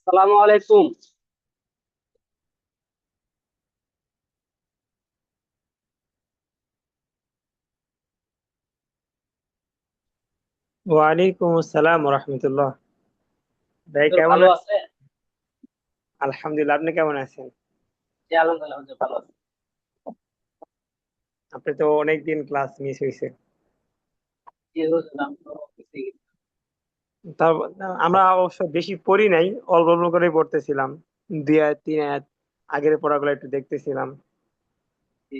সালামু আলাইকুম। ওয়ালাইকুম আসসালাম রহমতুল্লাহ। ভাই হুজুর কেমন ভালো আছেন? আছে? আলহামদুলিল্লাহ, আপনি কেমন আছেন? জি, আলহামদুলিল্লাহ হুজুর ভালো আছে। আপনি তো অনেকদিন ক্লাস মিস হয়েছে। জি হুজুর, আমি তো অফিসে গেছি। তার আমরা অবশ্য বেশি পড়ি নাই, অল্প অল্প করে পড়তেছিলাম। 2 আয়াত 3 আয়াত আগের পড়াগুলো একটু দেখতেছিলাম। জি।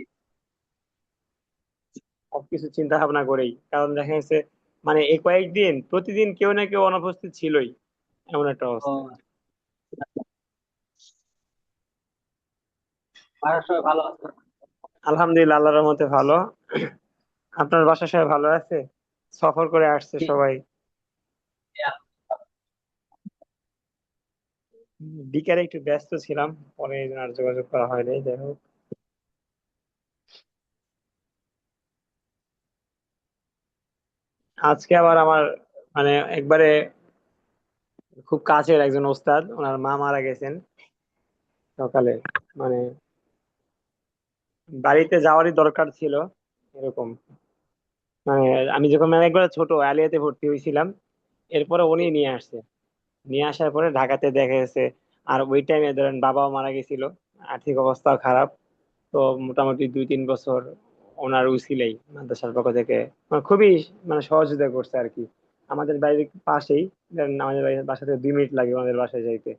সবকিছু চিন্তা ভাবনা করেই, কারণ দেখা যাচ্ছে মানে এই কয়েকদিন প্রতিদিন কেউ না কেউ অনুপস্থিত ছিলই, এমন একটা ও, অবস্থা। বাসার সবাই ভালো আছে? আলহামদুলিল্লাহ, আল্লাহর রহমতে ভালো। আপনার বাসার সবাই ভালো আছে? সফর করে আসছে জি, সবাই। জি, বিকালে একটু ব্যস্ত ছিলাম, পরে আর যোগাযোগ করা হয়নি, যাই হোক। আজকে আবার আমার মানে একবারে খুব কাছের একজন ওস্তাদ, ওনার মা মারা গেছেন সকালে। মানে বাড়িতে যাওয়ারই দরকার ছিল, এরকম। মানে আমি যখন মানে একবার ছোট আলিয়াতে ভর্তি হয়েছিলাম, এরপরে উনি জি। নিয়ে আসছে। নিয়ে আসার পরে ঢাকাতে দেখা গেছে। আর ওই টাইমে ধরেন বাবাও মারা গেছিল, আর্থিক অবস্থাও খারাপ। তো মোটামুটি 2-3 বছর ওনার উছিলেই মাদ্রাসার পক্ষ থেকে মানে খুবই মানে সহযোগিতা করছে আর কি। আমাদের বাড়ির পাশেই, ধরেন আমাদের বাড়ির বাসা থেকে 2 মিনিট লাগে ওনাদের বাসায় যাইতে।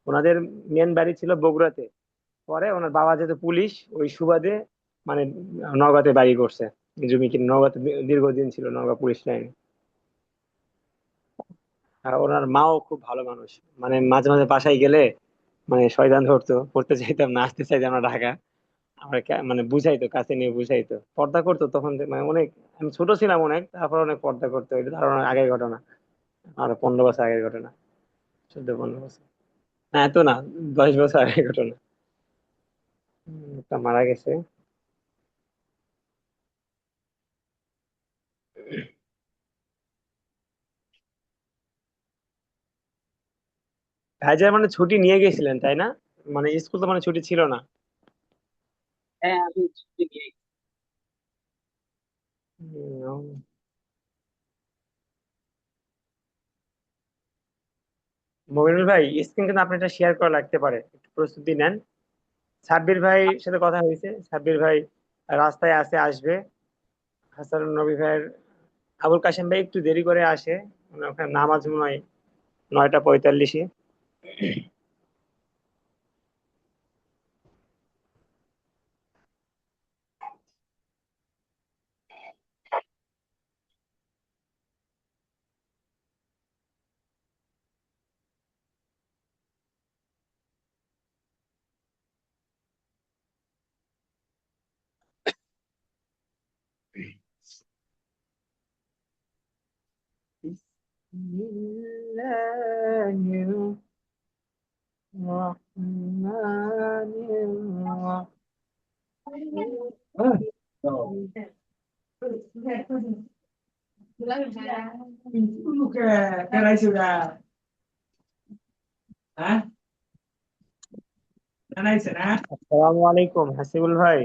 ওনাদের মেন বাড়ি ছিল বগুড়াতে। পরে ওনার বাবা যেহেতু পুলিশ, ওই সুবাদে মানে নওগাঁতে বাড়ি করছে। জমি কিনে নওগাঁতে দীর্ঘদিন ছিল, নওগাঁ পুলিশ লাইনে। আর ওনার মাও খুব ভালো মানুষ। মানে মাঝে মাঝে বাসায় গেলে মানে শয়তান ধরতো, পড়তে চাইতাম না, আসতে চাইতাম না ঢাকা। আমার মানে বুঝাইতো, কাছে নিয়ে বুঝাইতো, পর্দা করতো তখন মানে অনেক। আমি ছোট ছিলাম অনেক, তারপর অনেক পর্দা করতো। এটা আর অনেক আগের ঘটনা, আর 15 বছর আগের ঘটনা। 14-15 বছর, না এত না, 10 বছর আগের ঘটনা। তা মারা গেছে। ভাইজার মানে ছুটি নিয়ে গেছিলেন তাই না? মানে স্কুল তো মানে ছুটি ছিল না। হ্যাঁ, আমি ছুটি নিয়ে গেছি। উম, মমিনুল ভাই, স্ক্রিন কিন্তু আপনার শেয়ার করা লাগতে পারে, একটু প্রস্তুতি নেন। সাব্বির ভাই সাথে কথা হয়েছে, সাব্বির ভাই রাস্তায় আছে, আসবে। হাসান নবী ভাইয়ের, আবুল কাশেম ভাই একটু দেরি করে আসে। মানে ওখানে নামাজ মনে হয় 9টা 45-এ। বিসমিল্লাহির রহমানির রহিম। আসসালামু আলাইকুম হাসিবুল ভাই।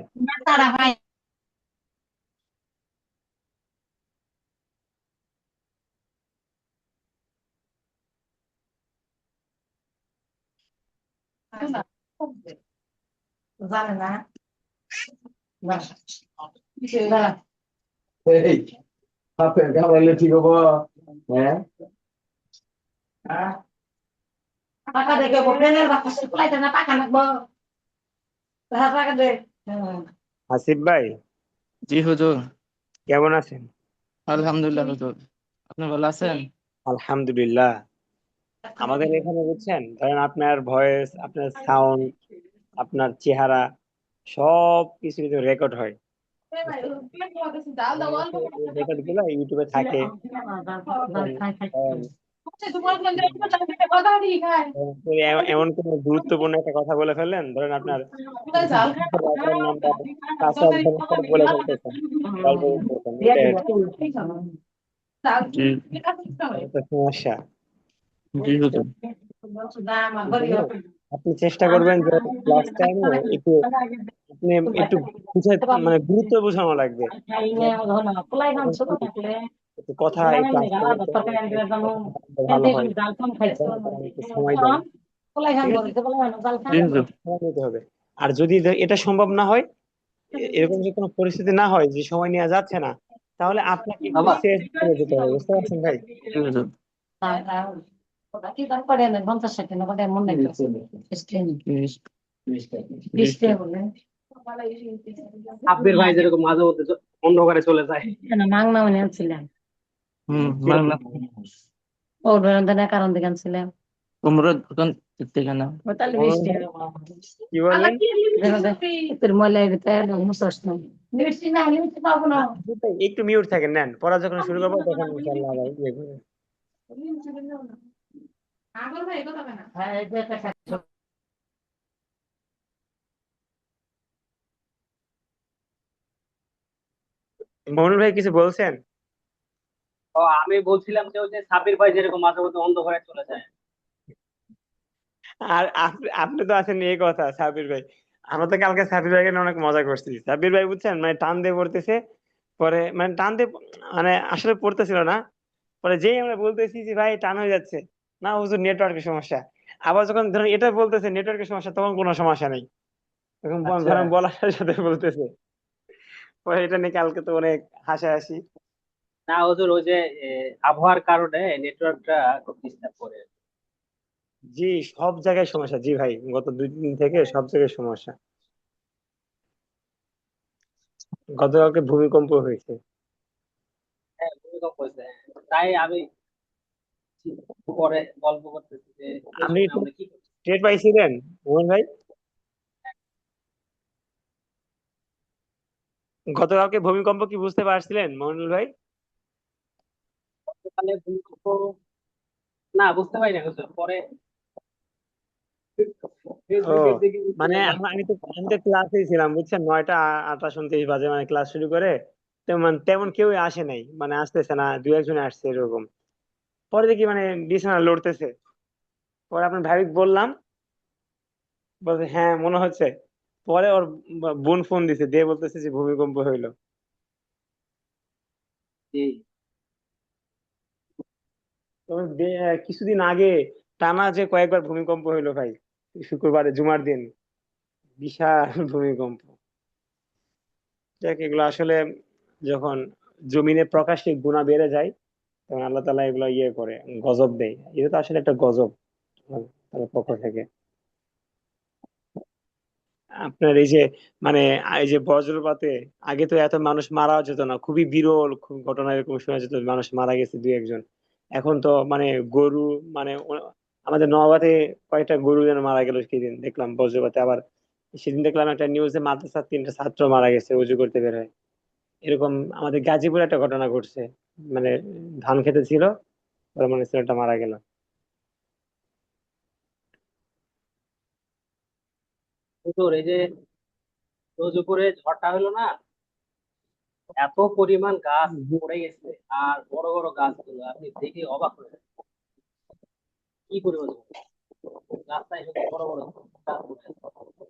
জানে না না না এই আপেল খাওয়াইলে ঠিক হবো হ্যাঁ টাকা দেখে ট্রেনের বাচ্চা ফুলাইতে না টাকা লাগবো টাকা দে হাসিব ভাই, জি হুজুর। কেমন আছেন? আলহামদুলিল্লাহ হুজুর। আপনি ভালো আছেন? আলহামদুলিল্লাহ। আমাদের এখানে বুঝছেন, ধরেন আপনার ভয়েস, আপনার সাউন্ড, আপনার চেহারা, সব কিছু কিন্তু রেকর্ড হয়, বুঝছেন? দেখা গেছে এই রেকর্ড গুলো ইউটিউবে থাকে, বুঝছেন? এমন কোনো গুরুত্বপূর্ণ একটা কথা বলে ফেললেন, ধরেন আপনার অ্যাকাউন্ট নাম্বার, পাসওয়ার্ড, সব বলে ফেলতেছেন, গল্প করতেছেন, এটাই আর কি। জি। এটা তো সমস্যা। জি হুজুর। আপনি চেষ্টা করবেন যে ক্লাস টাইমে একটু আপনি একটু বুঝাই, মানে গুরুত্ব বোঝানো লাগবে। তখন কি একটু কথা একটু আস্তে বলতে হবে, একটু ভালো হয়, তখন একটু সময় দেন। ঠিক আছে, জি হুজুর। সময় নিতে হবে। আর যদি এটা সম্ভব না হয়, এরকম যে কোনো পরিস্থিতি না হয় যে সময় নেওয়া যাচ্ছে না, তাহলে আপনাকে একটু বাবা স্ট্রেস করে যেতে হবে, বুঝতে পারছেন ভাই? জি হুজুর। কি দাম করে না 50 টাকা না করে মন নাই তো 20 20 20 টাকা টাকা। বলে আব্বির ভাই যেরকম মাঝে মধ্যে অন্ধকারে চলে যায়। না মাংনা মানে আনছিলাম বাংলা ও ধরেন কারণ দেখে আনছিলাম কুমড়োর দোকান থেকে না। ও তাহলে মনোজ 20 ভাই, টাকা কি বললেন? তোর ময়লা ভিতরে মুসস না মিষ্টি না হলে মিষ্টি পাবো না আচ্ছা ভাই, একটু মিউট থাকেন, নেন পড়া যখন শুরু করবো তখন ইনশাল্লাহ আবার ইয়ে করবো। হ্যাঁ এই যে একটা মনুল ভাই কিছু বলছেন? ও আমি বলছিলাম যে ওই যে সাবির ভাই যেরকম মাঝে মধ্যে অন্ধকারে চলে যায়। আর আপনি তো আছেন এই কথা, সাবির ভাই। আমরা তো কালকে সাবির ভাইকে নিয়ে অনেক মজা করছি। সাবির ভাই বুঝছেন, মানে টান দিয়ে পড়তেছে, পরে মানে টান দিয়ে, মানে আসলে পড়তেছিল না, পরে যেই আমরা বলতেছি যে ভাই টান হয়ে যাচ্ছে, না হুজুর নেটওয়ার্কের সমস্যা। আবার যখন ধরেন এটা বলতেছে নেটওয়ার্কের সমস্যা, তখন কোনো সমস্যা নেই, তখন আচ্ছা, ধরেন বলার সাথে সাথে বলতেছে। পরে এটা নিয়ে কালকে তো অনেক হাসাহাসি। না হুজুর ওই যে আবহাওয়ার কারণে নেটওয়ার্কটা খুব ডিস্টার্ব করে। জি, সব জায়গায় সমস্যা জি ভাই, গত 2 দিন থেকে সব জায়গায় সমস্যা। গতকালকে ভূমিকম্প হয়েছে। হ্যাঁ ভূমিকম্প হয়েছে, তাই আমি পরে গল্প করতেছি যে এই আপনি সময় একটু আমরা কি করছি। টের পাইছিলেন মোহন ভাই? গতকালকে ভূমিকম্প কি বুঝতে পারছিলেন মইনুল ভাই? সকালে ভূমিকম্প না বুঝতে পারি না হুজুর, পরে ও, ফেসবুকের দিকে বুঝতে মানে পারলাম। আমি তো ক্লাসেই ছিলাম বুঝছেন, 9টা 28 29 বাজে মানে ক্লাস শুরু করে, তেমন তেমন কেউই আসে নাই, মানে আসতেছে না, 2 1 জন আসছে এরকম। পরে দেখি মানে বিছানা লড়তেছে, পরে আপনার ভাই বললাম, বলছে হ্যাঁ মনে হচ্ছে। পরে ওর বোন ফোন দিছে, দিয়ে বলতেছে যে ভূমিকম্প হইলো। জি। তবে কিছুদিন আগে টানা যে কয়েকবার ভূমিকম্প হইলো ভাই, শুক্রবারে জুমার দিন, বিশাল ভূমিকম্প। দেখ এগুলো আসলে যখন জমিনে প্রকাশ্যে গুণা বেড়ে যায়, তখন আল্লাহ তালা এগুলো ইয়ে করে, গজব দেয়। এটা তো আসলে একটা গজব তার পক্ষ থেকে। আপনার এই যে, মানে এই যে বজ্রপাতে আগে তো এত মানুষ মারা যেত না, খুবই বিরল খুব ঘটনা এরকম শোনা যেত, মানুষ মারা গেছে 2 1 জন। এখন তো মানে গরু, মানে আমাদের নওগাঁতে কয়েকটা গরু যেন মারা গেল সেদিন দেখলাম বজ্রপাতে। আবার সেদিন দেখলাম একটা নিউজে মাদ্রাসার 3টা ছাত্র মারা গেছে উজু করতে বের হয়। এরকম আমাদের গাজীপুরে একটা ঘটনা ঘটছে, মানে ধান খেতে ছিল, ওর মানে ছেলেটা মারা গেল। হুজুর এই যে রোজপুরে ঝড়টা হলো না, এত পরিমাণ গাছ পড়ে গেছে, আর বড় বড় গাছগুলো আপনি দেখে অবাক হয়ে যাবেন। কি পরিমাণ রাস্তায় শুধু বড় বড় গাছ পড়ে আছে।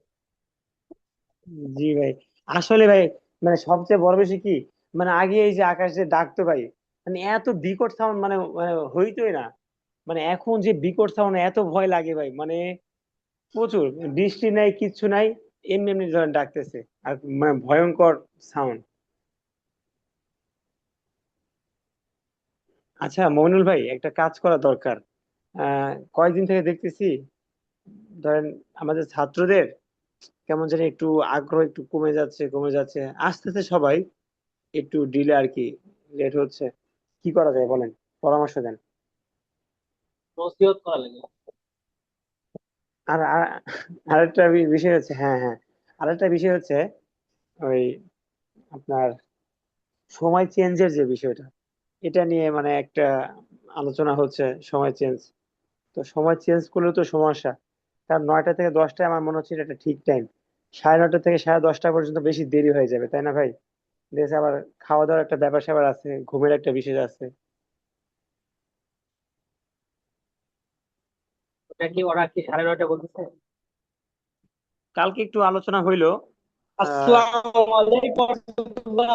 জি ভাই, আসলে ভাই, মানে সবচেয়ে বড় বিষয় কি, মানে আগে এই যে আকাশ যে ডাকতো ভাই, মানে এত বিকট সাউন্ড, মানে মানে হইতোই না। মানে এখন যে বিকট সাউন্ড, এত ভয় লাগে ভাই, মানে প্রচুর, বৃষ্টি নাই কিচ্ছু নাই, এমনি এমনি ধরেন ডাকতেছে, আর মানে ভয়ঙ্কর সাউন্ড। আচ্ছা মইনুল ভাই, একটা কাজ করা দরকার। কয়েকদিন থেকে দেখতেছি, ধরেন আমাদের ছাত্রদের কেমন জানি একটু আগ্রহ একটু কমে যাচ্ছে, কমে যাচ্ছে, আসতেছে সবাই, একটু ডিলে আর কি, লেট হচ্ছে। কি করা যায় বলেন, পরামর্শ দেন। নসিহত করা লাগে। আর আরেকটা বিষয় হচ্ছে, হ্যাঁ হ্যাঁ, আরেকটা বিষয় হচ্ছে ওই আপনার সময় চেঞ্জের যে বিষয়টা, এটা নিয়ে মানে একটা আলোচনা হচ্ছে, সময় চেঞ্জ। তো সময় চেঞ্জ করলে তো সমস্যা, কারণ 9টা থেকে 10টায় আমার মনে হচ্ছে এটা একটা ঠিক টাইম। 9:30 থেকে 10:30 পর্যন্ত বেশি দেরি হয়ে যাবে, তাই না ভাই? দেশে আবার খাওয়া দাওয়ার একটা ব্যাপার স্যাপার আছে, ঘুমের একটা বিষয় আছে। নাকি ওরা কি 9:30 বলতেছে? কালকে একটু আলোচনা হইলো। আসসালামু আলাইকুম রাহমাতুল্লাহ।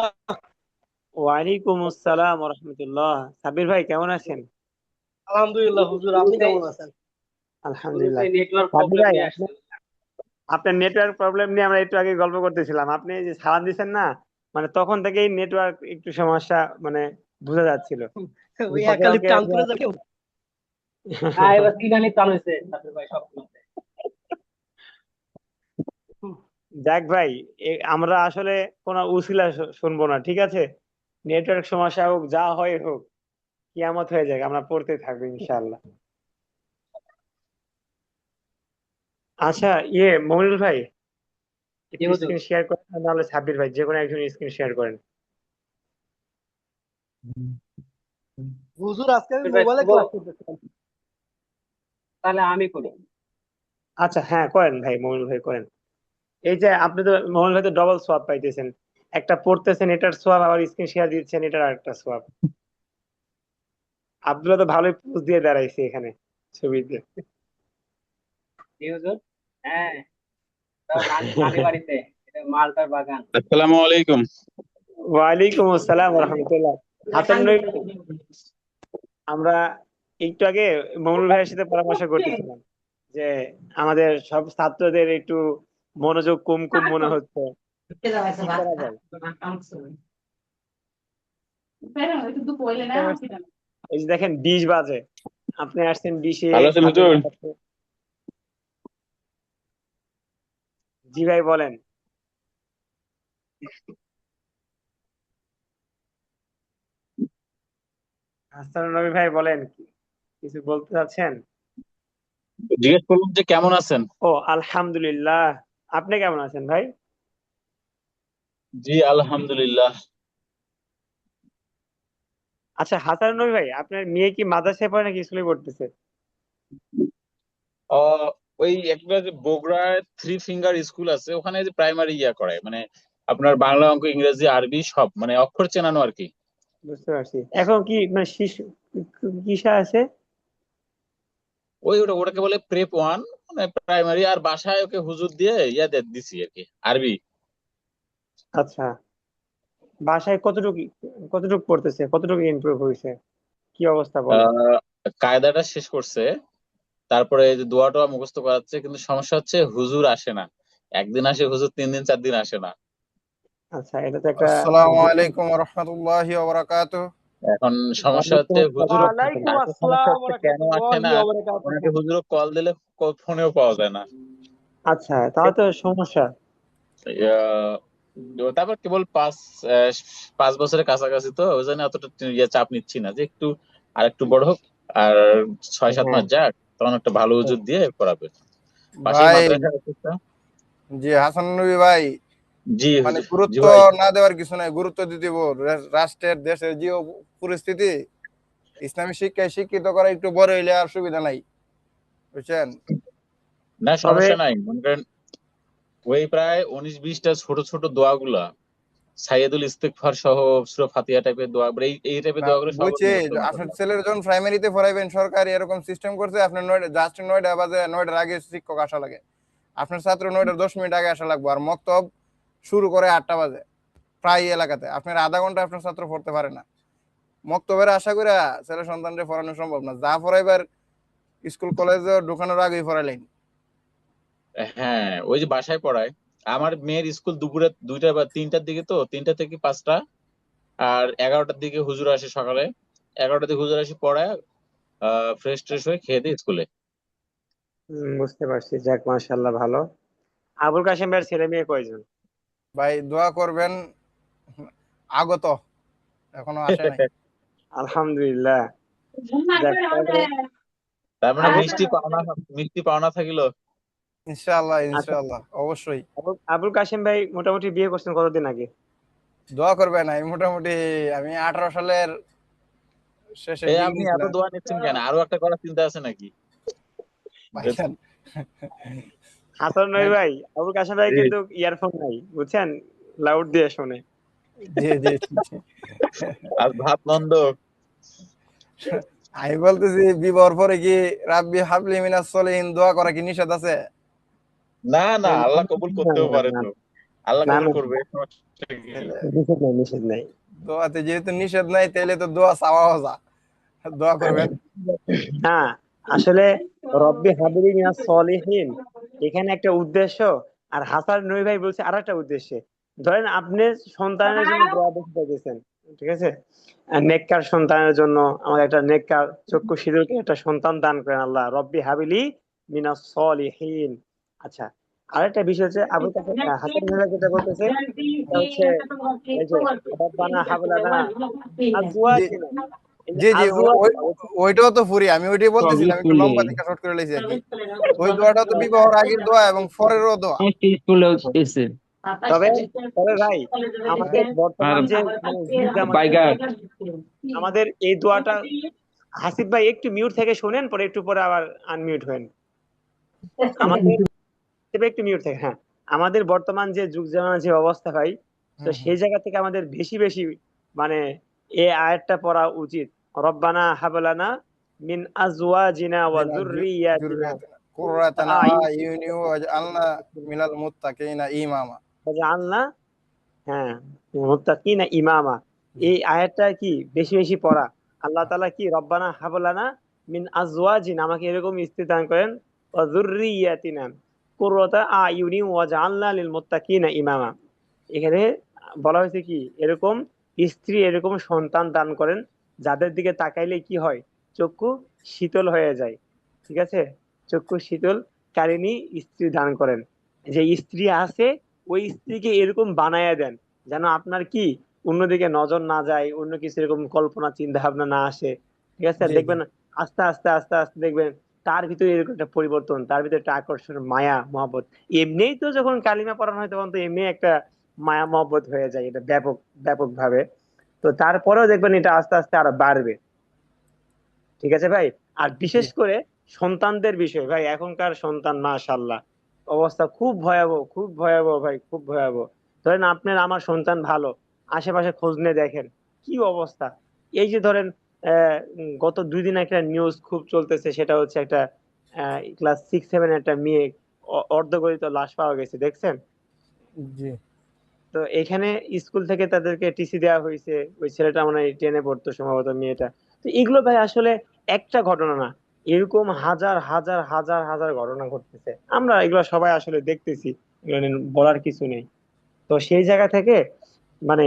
ওয়ালাইকুম আসসালাম ওয়া রাহমাতুল্লাহ। সাব্বির ভাই কেমন আছেন? আলহামদুলিল্লাহ হুজুর, আপনি কেমন আছেন? আলহামদুলিল্লাহ। নেটওয়ার্ক সাব্বির প্রবলেম ভাই, নিয়ে আসছে। আপনার নেটওয়ার্ক প্রবলেম নিয়ে আমরা একটু আগে গল্প করতেছিলাম। আপনি যে সালাম দিচ্ছেন না, মানে তখন থেকেই নেটওয়ার্ক একটু সমস্যা, মানে বোঝা যাচ্ছিল। ওই ভাবলাম একালিপ কি টান করে যাবে। হ্যাঁ, এবার তিনালি চালু হয়েছে সাথে ভাই সবগুলোতে। যাক ভাই, আমরা আসলে কোনো উছিলা শুনবো না, ঠিক আছে? নেটওয়ার্ক সমস্যা হোক, যা হয় হোক, কিয়ামত হয়ে যাক, আমরা পড়তে থাকবো ইনশাআল্লাহ। আচ্ছা, মমিনুল ভাই, জি একটু হুজুর। স্ক্রিন শেয়ার করেন, নাহলে সাব্বির ভাই, যে কোনো একজন স্ক্রিন শেয়ার করেন। হুজুর আজকে আমি সাব্বির ভাই মোবাইলে শুভ, ক্লাস করতেছিলাম। তাহলে আমি করি। আচ্ছা হ্যাঁ, করেন ভাই, মমিনুল ভাই করেন। এই যে আপনি তো, মমিনুল ভাই তো ডবল সোয়াব পাইতেছেন, একটা পড়তেছেন এটার সোয়াব, আবার স্ক্রিন শেয়ার দিচ্ছেন এটার আরেকটা সোয়াব। আব্দুল্লাহ তো ভালোই পোজ দিয়ে দাঁড়াইছে এখানে ছবিতে। জি হুজুর। হ্যাঁ, তাও নানি নানি বাড়িতে, এটা মালটার বাগান। আসসালামু আলাইকুম। ওয়ালাইকুম আসসালাম ওয়া রাহমাতুল্লাহ। হাসান ভাই, আমরা একটু আগে মমিনুল ভাইয়ের সাথে পরামর্শ করতেছিলাম যে আমাদের সব ছাত্রদের একটু মনোযোগ কম কম মনে হচ্ছে, কি করা যায়? বুঝতে পারছেন? এই যে দেখেন 20 বাজে, আপনি আসছেন 20-এ, ভালো আছেন সাথে হুজুর? সাথে। জি ভাই বলেন। হাসান নবী ভাই বলেন, কিছু বলতে চাচ্ছেন? জিজ্ঞেস করলাম যে কেমন আছেন? ও আলহামদুলিল্লাহ। আপনি কেমন আছেন ভাই? জি আলহামদুলিল্লাহ। আচ্ছা হাসান নবী ভাই, আপনার মেয়ে কি মাদ্রাসায় পড়ে নাকি স্কুলে পড়তেছে? আহ, ওই একটা যে বগুড়ায় থ্রি ফিঙ্গার স্কুল আছে, ওখানে যে প্রাইমারি করায়, মানে আপনার বাংলা, অঙ্ক, ইংরেজি, আরবি সব, মানে অক্ষর চেনানো আর কি। বুঝতে পারছি। এখন কি মানে শিশু কিসা আছে? ওটাকে বলে প্রেপ ওয়ান, মানে প্রাইমারি। আর বাসায় ওকে হুজুর দিয়ে দিছি আর কি, আরবি। আচ্ছা, বাসায় কতটুকু কতটুকু পড়তেছে, কতটুকু ইমপ্রুভ হয়েছে, কি অবস্থা বলেন? আহ কায়দাটা শেষ করছে, তারপরে এই যে দোয়া টোয়া মুখস্থ করাচ্ছে, কিন্তু সমস্যা হচ্ছে হুজুর আসে না। একদিন আসে হুজুর, 3 দিন 4 দিন আসে না। আচ্ছা, এটা তো একটা আসসালামু আলাইকুম রহমতুল্লাহি ওবরাকাতুহ। এখন সমস্যা ওয়ালাইকুম হচ্ছে হুজুর, আসসালাম ওয়া ওয়ালাইকুম আরেকটা সমস্যা আসসালাম হচ্ছে ওয়া কেন আসে না, রাহমাতুল্লাহি ওয়া বারাকাতুহু। ওনাকে হুজুর কল দিলে ফোনেও পাওয়া যায় না। আচ্ছা, তাহলে তো সমস্যা। আহ, তারপর কেবল 5 বছরের কাছাকাছি, তো ওই জন্য অতটা চাপ নিচ্ছি না, যে একটু আর একটু বড় হোক, আর 6-7 মাস হ্যাঁ যাক, তখন একটা ভালো হুজুর দিয়ে পড়াবে। পাশেই ভাই, মাদ্রাসা আছে একটা। জি হাসান নবী ভাই, জি মানে হুজুর। জি গুরুত্ব ভাই। না দেওয়ার কিছু নাই, গুরুত্ব দিতে হবে। রাষ্ট্রের দেশের যে পরিস্থিতি, ইসলামী শিক্ষায় শিক্ষিত করা একটু বড় হইলে আর সুবিধা নাই, বুঝছেন? না তবে সমস্যা নাই, মনে করেন ওই প্রায় 19-20টা ছোট ছোট দোয়াগুলা, সাইয়েদুল ইস্তিগফার সহ সূরা ফাতিহা টাইপের দোয়া, এই টাইপের না, দোয়াগুলো সব বুঝছি। মুখস্থ মনে আপনার করেন। ছেলের যখন প্রাইমারিতে পড়াইবেন, সরকার এরকম সিস্টেম করছে, আপনার 9টা জাস্ট 9টা বাজে, 9টার আগে শিক্ষক আসা লাগে। আপনার ছাত্র 9টার 10 মিনিট আগে আসা লাগবে। আর মক্তব শুরু করে 8টা বাজে। প্রায় এলাকাতে আপনার আধা ঘন্টা আপনার ছাত্র পড়তে পারে না। মক্তবের আশা করে ছেলে সন্তানকে পড়ানো সম্ভব না। যা পড়াইবার স্কুল কলেজে ঢোকানোর আগেই পড়াইলেন। হ্যাঁ, ওই যে বাসায় পড়ায়। আমার মেয়ের স্কুল দুপুরে 2টা বা 3টার দিকে, তো 3টা থেকে 5টা। আর 11টার দিকে হুজুর আসে সকালে। 11টার দিকে হুজুর আসে পড়ায়, ফ্রেশ ট্রেশ হয়ে খেয়ে দিয়ে স্কুলে। বুঝতে পারছি। যাক মাশাআল্লাহ, ভালো। আবুল কাশেম ভাইয়ের ছেলে মেয়ে কয়জন? ভাই দোয়া করবেন, আগত এখনো আসে নাই। আলহামদুলিল্লাহ। যাক, তাহলে তার মানে আবুল মিষ্টি পাওনা থাকিলো। ইনশাআল্লাহ আচ্ছা, ইনশাআল্লাহ, অবশ্যই। আবুল কাশেম ভাই মোটামুটি বিয়ে করছেন কতদিন আগে? দোয়া করবেন। আমি 18 সালের শেষের দিকে আপনি এত নিয়েছিলাম। দোয়া নিচ্ছেন কেন? আরো একটা করার চিন্তা আছে নাকি? ভাইজান, হাসান নবী ভাই, আবুল কাশেম ভাই জি কিন্তু ইয়ারফোন নাই, বুঝছেন, লাউড দিয়ে শোনে। জি জি জি। আর ভাত মন্দ। আমি বলতেছি বিবাহর পরে কি রাব্বি হাবলি মিনাস সলিহিন দোয়া করা কি নিষেধ আছে? না না, আল্লাহ কবুল না করতেও না পারে না তো, আল্লাহ না কবুল না, করবে, সমস্যা কি? নিষেধ নাই, নিষেধ নাই। দোয়াতে যেহেতু নিষেধ নাই তাহলে তো দোয়া চাওয়াও যা, দোয়া করবেন। হ্যাঁ, আসলে রব্বি হাবলি মিনাস সলিহিন এখানে একটা উদ্দেশ্য, আর হাসান নবী ভাই বলছে আর একটা উদ্দেশ্যে। ধরেন আপনি সন্তানের জন্য দোয়া বেশি চাইতেছেন, ঠিক আছে, আর নেককার সন্তানের জন্য আমাদের একটা নেককার চক্ষু শিশুকে একটা সন্তান দান করেন আল্লাহ, রব্বি হাবিলি মিনাস সলিহিন। আচ্ছা, আরেকটা বিষয় হচ্ছে আবু হাসান নবী ভাই যেটা বলতেছে সেটা হচ্ছে এই যে রব্বানা হাবলানা জি আজওয়াজিনা, এই যে জি জি, আজওয়াজ, ওইটাও তো ফুরি, আমি ওইটাই বলতেছিলাম, একটু স্কুলে লম্বা থেকে শর্ট করে লাইছি আর কি। ওই দোয়াটাও তো বিবাহর আগের দোয়া এবং পরেরও দোয়া। একটা স্কুলে এসে তবে তবে ভাই হ্যাঁ, আমাদের আর বর্তমান যে মানে যুগ জামানা, বাইগার আমাদের এই দোয়াটা হাসিব ভাই একটু মিউট থেকে শোনেন, পরে একটু পরে আবার আনমিউট হবেন। আমাদের একটু মিউট থেকে, হ্যাঁ, আমাদের বর্তমান যে যুগ জামানা যে অবস্থা ভাই, তো হুম হুম। সেই জায়গা থেকে আমাদের বেশি বেশি মানে এই আয়াতটা পড়া উচিত। রব্বানা হাবলানা মিন আজওয়াজিনা ওয়া জিনা যুররিয়াতিনা জুররিয়াতিনা কুররাতানা আ'ইউন আইউনি ওয়াজআলনা মিনাল মুত্তাকিনা ইমামা। ওয়াজআলনা, হ্যাঁ, মুত্তাকিনা ইমামা। এই আয়াতটা কি বেশি বেশি পড়া। আল্লাহ তাআলা কি রব্বানা হাবলানা মিন আজওয়াজিনা, আমাকে এরকম স্ত্রী দান করেন, ওয়া যুররিয়াতিনা কুররাতা আয়ুনি ওয়াজআলনা লিল মুত্তাকিনা ইমামা। এখানে বলা হয়েছে কি এরকম স্ত্রী, এরকম সন্তান দান করেন যাদের দিকে তাকাইলে কি হয়, চক্ষু শীতল হয়ে যায়, ঠিক আছে, চক্ষু শীতল কারিনী স্ত্রী দান করেন। যে স্ত্রী আছে ওই স্ত্রীকে এরকম বানায়া দেন যেন আপনার কি অন্যদিকে নজর না যায়, অন্য কিছু এরকম কল্পনা চিন্তা ভাবনা না আসে, ঠিক আছে। জি জি দেখবেন আস্তে আস্তে আস্তে আস্তে দেখবেন তার ভিতরে এরকম একটা পরিবর্তন, তার ভিতরে একটা আকর্ষণ, মায়া মহব্বত। এমনিই তো যখন কালিমা পড়ানো হয় তখন তো এমনি একটা মায়া মহব্বত হয়ে যায়, এটা ব্যাপক ব্যাপক ভাবে। তো তারপরেও দেখবেন এটা আস্তে আস্তে আরো বাড়বে, ঠিক আছে ভাই। আর জি। বিশেষ করে সন্তানদের বিষয় ভাই, এখনকার সন্তান মাশাআল্লাহ অবস্থা খুব ভয়াবহ, খুব ভয়াবহ ভাই, খুব ভয়াবহ। ধরেন আপনার আমার সন্তান ভালো, আশেপাশে খোঁজ নিয়ে দেখেন কি অবস্থা। এই যে ধরেন গত 2 দিন একটা নিউজ খুব চলতেছে, সেটা হচ্ছে একটা ক্লাস 6-7 একটা মেয়ে অর্ধগলিত লাশ পাওয়া গেছে, দেখছেন? জি তো এখানে স্কুল থেকে তাদেরকে টিসি দেওয়া হয়েছে, ওই ছেলেটা মানে 10-এ পড়তো সম্ভবত, মেয়েটা। তো এগুলো ভাই আসলে একটা ঘটনা না, এরকম হাজার হাজার হাজার হাজার ঘটনা ঘটতেছে, আমরা এগুলো সবাই আসলে দেখতেছি, এগুলো নিয়ে বলার কিছু নেই। তো সেই জায়গা থেকে মানে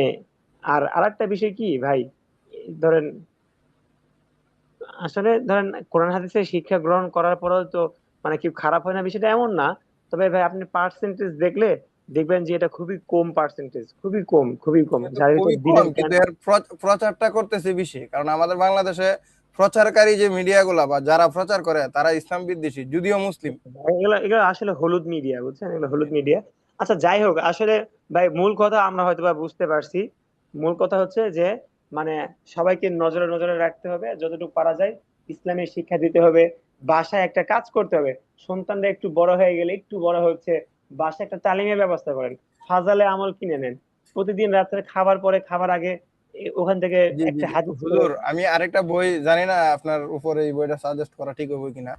আর আরেকটা বিষয় কি ভাই, ধরেন আসলে ধরেন কোরআন হাদিসের শিক্ষা গ্রহণ করার পরেও তো মানে কি খারাপ হয় না, বিষয়টা এমন না। তবে ভাই আপনি পার্সেন্টেজ দেখলে দেখবেন যে এটা খুবই কম পার্সেন্টেজ, খুবই কম, খুবই কম এটা তো যার ভিতর খুবই কম, দিনের জ্ঞান। কিন্তু এর প্রচারটা করতেছে বেশি, কারণ আমাদের বাংলাদেশে প্রচারকারী যে মিডিয়া গুলা বা যারা প্রচার করে তারা ইসলাম বিদ্বেষী, যদিও মুসলিম। এগুলো এগুলো আসলে হলুদ মিডিয়া, বুঝছেন, এগুলো হলুদ মিডিয়া। আচ্ছা যাই হোক, আসলে ভাই মূল কথা আমরা হয়তো বা বুঝতে পারছি। মূল কথা হচ্ছে যে মানে সবাইকে নজরে নজরে রাখতে হবে, যতটুকু পারা যায় ইসলামের শিক্ষা দিতে হবে। বাসায় একটা কাজ করতে হবে, সন্তানরা একটু বড় হয়ে গেলে, একটু বড় হচ্ছে, বাসায় একটা তালিমের ব্যবস্থা করেন, ফাজালে আমল কিনে নেন, প্রতিদিন রাত্রে খাবার পরে খাবার আগে ওখান থেকে জি জি একটা জি। হাদিস করে। হুজুর, আমি আরেকটা বই জানি না আপনার উপরে এই বইটা সাজেস্ট করা ঠিক হবে কিনা।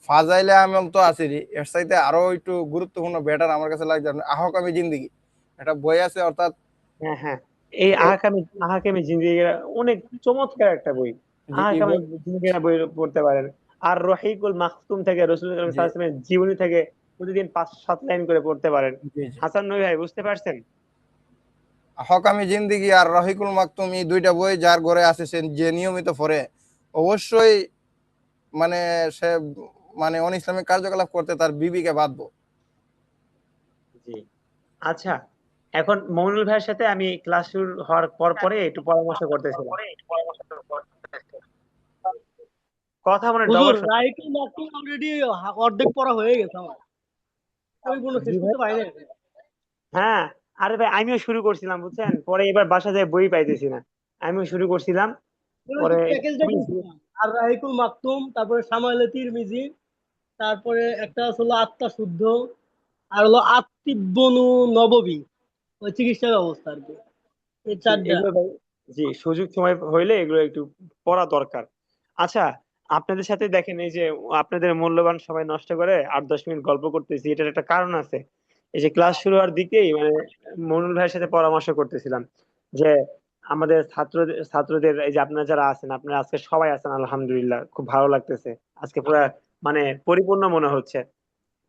ফাজাইলে আমল তো আছেরই, এর চাইতে আরো একটু গুরুত্বপূর্ণ বেটার আমার কাছে লাগছে আপনার আহকামী জিন্দেগি, একটা বই আছে, অর্থাৎ হ্যাঁ হ্যাঁ, এই আহাকামি আহাকামি জিন্দেগি অনেক চমৎকার একটা বই। জি এই আহাকামি বই। জিন্দেগি বই পড়তে পারেন। আর রহিকুল মাকতুম থেকে রাসূল সাল্লাল্লাহু জি আলাইহি ওয়াসাল্লামের জীবনী থেকে প্রতিদিন 5-7 লাইন করে পড়তে পারেন। জি জি। হাসান নবী ভাই বুঝতে পারছেন? হকামি জিন্দেগি আর রহিকুল মাকতুম, এই দুইটা বই যার ঘরে আছে সে যে নিয়মিত পড়ে, অবশ্যই মানে সে মানে অন ইসলামিক কার্যকলাপ করতে তার বিবিকে বাঁধবো। জি। আচ্ছা, এখন মমিনুল ভাইয়ের সাথে আমি ক্লাস শুরু হওয়ার পর পরে একটু পরামর্শ করতেছিলাম, কথা মানে হুজুর ডবল শোনা। রাইটু মাকটুম অলরেডি অর্ধেক পড়া হয়ে গেছে আমার, ওই কোনো জি শেষ ভাই, করতে পারি না। হ্যাঁ, আরে ভাই আমিও শুরু করছিলাম বুঝছেন, পরে এবার বাসা যায় বই পাইতেছি না, আমিও শুরু করছিলাম পরে। প্যাকেজটা কিনছিলাম, আর রাহিকুল মাকতুম, তারপরে সামাইলে তিরমিজি, তারপরে একটা হলো আত্মা শুদ্ধ, আর হলো আত্মিবনু নববী, ওই চিকিৎসা ব্যবস্থা আর কি, এই জি, চারটা। এগুলো ভাই, জি সুযোগ সময় হইলে এগুলো একটু পড়া দরকার। আচ্ছা, আপনাদের সাথে দেখেন এই যে আপনাদের মূল্যবান সময় নষ্ট করে 8-10 মিনিট গল্প করতেছি, এটার একটা কারণ আছে। এই যে ক্লাস শুরু হওয়ার দিকেই মানে মনুল ভাইয়ের সাথে পরামর্শ করতেছিলাম যে আমাদের ছাত্রদের এই যে আপনারা যারা আছেন, আপনারা আজকে সবাই আছেন আলহামদুলিল্লাহ, খুব ভালো লাগতেছে। আজকে পুরো মানে পরিপূর্ণ মনে হচ্ছে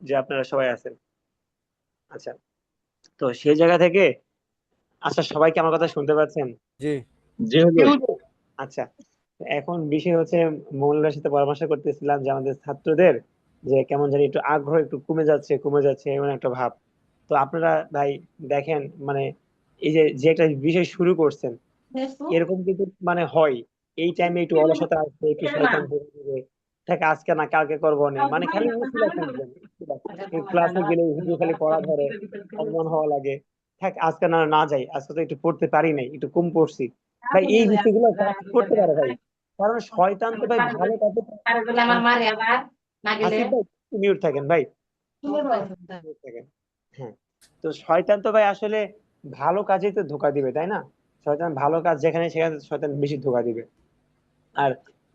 যে আপনারা সবাই আছেন। আচ্ছা, তো সেই জায়গা থেকে, আচ্ছা সবাই কি আমার কথা শুনতে পাচ্ছেন? জি। যে হুজুর আচ্ছা, এখন বিষয় হচ্ছে মৌলানার সাথে পরামর্শ করতেছিলাম যে আমাদের ছাত্রদের যে কেমন জানি একটু আগ্রহ একটু কমে যাচ্ছে এমন একটা ভাব। তো আপনারা ভাই দেখেন মানে এই যে যে একটা বিষয় শুরু করছেন, এরকম কিন্তু মানে হয় এই টাইমে একটু অলসতা আসবে, একটু শয়তান ধরে দিবে, ঠিক আজকে না কালকে করবো না, মানে খালি উছিলা খুঁজবেন। ক্লাসে গেলে হুজুর খালি পড়া ধরে, অপমান হওয়া লাগে, থাক আজকে না না যাই, আজকে তো একটু পড়তে পারি নাই, একটু কম পড়ছি। ভাই এই বিষয়গুলো কাজ করতে পারে ভাই, কারণ শয়তান তো ভাই ভালো কাজে। আমার মারে আবার না গেলে আসিফ ভাই মিউট থাকেন ভাই, mute থাকেন। হ্যাঁ, তো শয়তান তো ভাই আসলে ভালো কাজেই তো ধোঁকা দিবে, তাই না? শয়তান ভালো কাজ যেখানে সেখানে শয়তান বেশি ধোঁকা দিবে। আর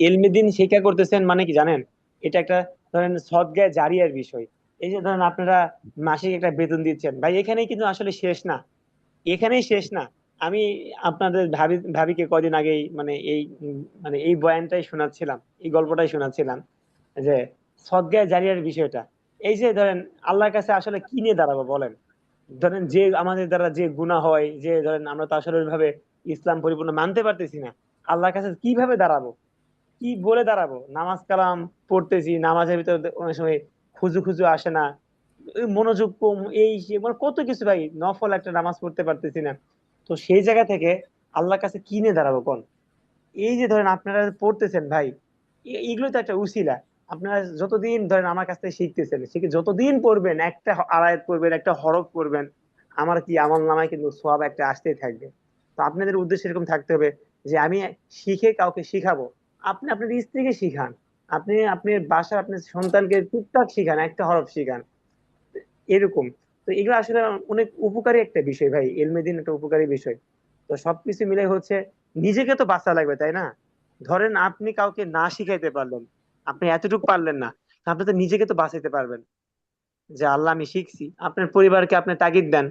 এলমে দিন শিক্ষা করতেছেন মানে কি জানেন, এটা একটা ধরেন সদগায়ে জারিয়ার বিষয়। এই যে ধরেন আপনারা মাসিক একটা বেতন দিচ্ছেন ভাই, এখানেই কিন্তু আসলে শেষ না, এখানেই শেষ না। আমি আপনাদের ভাবিকে কদিন আগেই মানে এই মানে এই বয়ানটাই শোনাচ্ছিলাম, এই গল্পটাই শোনাচ্ছিলাম যে সদগায়ে জারিয়ার বিষয়টা। এই যে ধরেন আল্লাহর কাছে আসলে কি নিয়ে দাঁড়াবো বলেন? ধরেন যে আমাদের দ্বারা যে গুনাহ হয়, যে ধরেন আমরা তো আসলে ওইভাবে ইসলাম পরিপূর্ণ মানতে পারতেছি না, আল্লাহর কাছে কিভাবে দাঁড়াবো, কি বলে দাঁড়াবো? নামাজ কালাম পড়তেছি, নামাজের ভিতরে অনেক সময় খুজু খুজু আসে না, এই মনোযোগ কম, এই সে মানে কত কিছু ভাই, নফল একটা নামাজ পড়তে পারতেছি না। তো সেই জায়গা থেকে আল্লাহর কাছে কি নিয়ে দাঁড়াবো কোন? এই যে ধরেন আপনারা পড়তেছেন ভাই, এগুলো তো একটা উসিলা। আপনারা যতদিন ধরেন আমার কাছ থেকে শিখতেছেন, শিখে যতদিন পড়বেন, একটা আয়াত পড়বেন, একটা হরফ পড়বেন, আমার কি আমল নামায় কিন্তু সওয়াব একটা আসতেই থাকবে। তো আপনাদের উদ্দেশ্য এরকম থাকতে হবে যে আমি শিখে কাউকে শিখাবো। আপনি আপনার স্ত্রীকে শিখান, আপনি আপনার বাসার আপনার সন্তানকে টুকটাক শিখান, একটা হরফ শিখান, এরকম। তো এগুলো আসলে অনেক উপকারী একটা বিষয় ভাই, এলমে দিন একটা উপকারী বিষয়। তো সবকিছু মিলে হচ্ছে নিজেকে তো বাঁচা লাগবে, তাই না? ধরেন আপনি কাউকে না শিখাইতে পারলেন, আপনি এতটুকু পারলেন না, আপনি তো নিজেকে তো বাঁচাইতে পারবেন যে আল্লাহ আমি শিখছি। আপনার পরিবারকে আপনি তাগিদ দেন,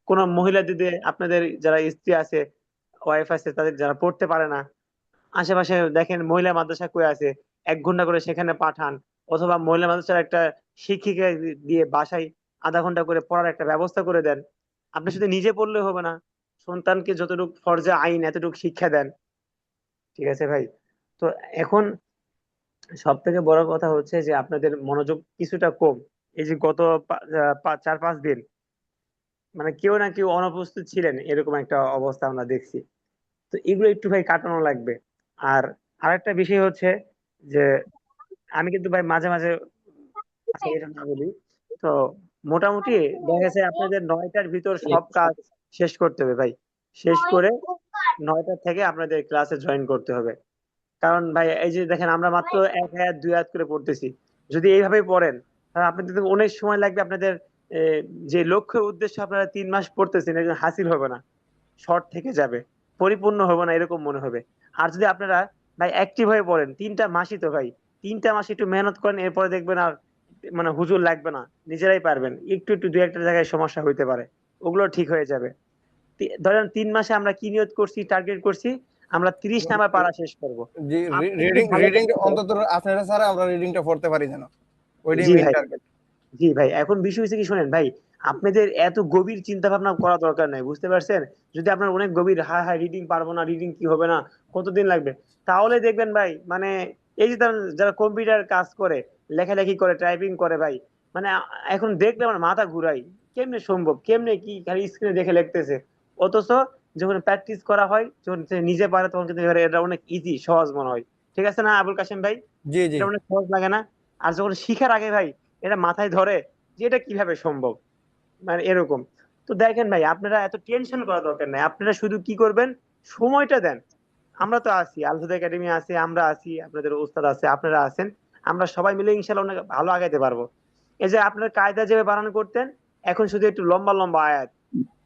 কোন মহিলা দিদি আপনাদের যারা স্ত্রী আছে, ওয়াইফ আছে, তাদের যারা পড়তে পারে না, আশেপাশে দেখেন মহিলা মাদ্রাসা কই আছে, 1 ঘন্টা করে সেখানে পাঠান। অথবা মহিলা মাদ্রাসার একটা শিক্ষিকা দিয়ে বাসায় আধা ঘন্টা করে পড়ার একটা ব্যবস্থা করে দেন। আপনি শুধু নিজে পড়লে হবে না, সন্তানকে যতটুকু ফরজে আইন এতটুকু শিক্ষা দেন। ঠিক আছে ভাই? তো এখন সব থেকে বড় কথা হচ্ছে যে আপনাদের মনোযোগ কিছুটা কম। এই যে গত 4-5 দিন মানে কেউ না কেউ অনুপস্থিত ছিলেন, এরকম একটা অবস্থা আমরা দেখছি। তো এগুলো একটু ভাই কাটানো লাগবে। আর আরেকটা বিষয় হচ্ছে যে আমি কিন্তু ভাই মাঝে মাঝে, আচ্ছা এটা না বলি, তো মোটামুটি দেখা গেছে আপনাদের 9টার ভিতর সব কাজ শেষ করতে হবে ভাই। শেষ করে 9টা থেকে আপনাদের ক্লাসে জয়েন করতে হবে। কারণ ভাই এই যে দেখেন আমরা মাত্র 1 আয়াত 2 আয়াত করে পড়তেছি, যদি এইভাবে পড়েন তাহলে আপনাদের তো অনেক সময় লাগবে। আপনাদের যে লক্ষ্য উদ্দেশ্য আপনারা 3 মাস পড়তেছেন, এটা হাসিল হবে না, শর্ট থেকে যাবে, পরিপূর্ণ হবে না, এরকম মনে হবে। আর যদি আপনারা ভাই অ্যাক্টিভ হয়ে পড়েন, 3টা মাসই তো ভাই, 3টা মাস একটু মেহনত করেন, এরপরে দেখবেন আর মানে হুজুর লাগবে না, নিজেরাই পারবেন। একটু একটু 2-1টা জায়গায় সমস্যা হইতে পারে, ওগুলো ঠিক হয়ে যাবে। ধরেন 3 মাসে আমরা কি নিয়ত করছি, টার্গেট করছি, আমরা 30 নাম্বার পারা শেষ করব। জি, আপনি যদি রিডিং ভালো রিডিং করতে পারেন। অন্তত আপনারা ছাড়া আমরা রিডিংটা পড়তে পারি যেন, ওইটাই জি মেইন ভাই, টার্গেট। জি ভাই, এখন বিষয় হচ্ছে কি শোনেন ভাই, আপনাদের এত গভীর চিন্তা ভাবনা করা দরকার নাই, বুঝতে পারছেন? যদি আপনার অনেক গভীর, হাই হাই রিডিং পারবো না, রিডিং কি হবে না, কতদিন লাগবে, তাহলে দেখবেন ভাই মানে এই যে যারা কম্পিউটার কাজ করে, লেখালেখি করে, টাইপিং করে ভাই, মানে এখন দেখলে আমার মাথা ঘুরাই, কেমনে সম্ভব, কেমনে কি খালি স্ক্রিনে দেখে লিখতেছে। অথচ যখন প্র্যাকটিস করা হয়, যখন সে নিজে পারে, তখন কিন্তু এটা অনেক ইজি, সহজ মনে হয়। ঠিক আছে না আবুল কাশেম ভাই? জি জি। এটা অনেক সহজ লাগে না? আর যখন শিখার আগে ভাই এটা মাথায় ধরে যে এটা কিভাবে সম্ভব, মানে এরকম। তো দেখেন ভাই আপনারা এত টেনশন করা দরকার নাই, আপনারা শুধু কি করবেন, সময়টা দেন। আমরা তো আছি, আলহুদা একাডেমি আছে, আমরা আছি, আপনাদের ওস্তাদ আছে, আপনারা আছেন, আমরা সবাই মিলে ইনশাল্লাহ অনেক ভালো আগাইতে পারবো। এই যে আপনার কায়দা যেভাবে বানানো করতেন, এখন শুধু একটু লম্বা লম্বা আয়াত,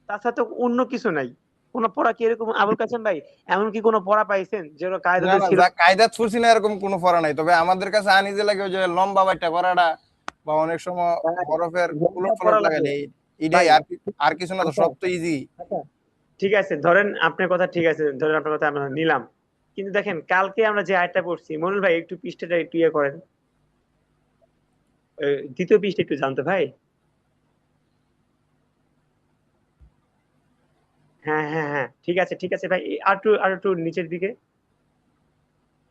তাছাড়া তো অন্য কিছু নাই। কোনো পড়া কি এরকম আবুল কাসেম ভাই, এমন কি কোনো পড়া পাইছেন যেগুলো না কায়দাতে না, ছিল? যা কায়দা ছুটছি না এরকম কোনো পড়া নাই, তবে আমাদের কাছে আনিজে লাগে ওই যে লম্বা বাইটা করাটা, বা অনেক সময় বরফের উলট পালট পড়া লাগে লাগাইলে এটাই ভাই। আর কিছু না, তো আচ্ছা সব তো ইজি। আচ্ছা, ঠিক আছে, ধরেন আপনার কথা ঠিক আছে, ধরেন আপনার কথা আমরা নিলাম, কিন্তু দেখেন কালকে আমরা যে আয়াতটা পড়ছি, মনুল ভাই একটু পৃষ্ঠাটা একটু ইয়ে করেন, দ্বিতীয় পৃষ্ঠা একটু জানতো ভাই। হ্যাঁ হ্যাঁ হ্যাঁ, ঠিক আছে ভাই, আর একটু নিচের দিকে,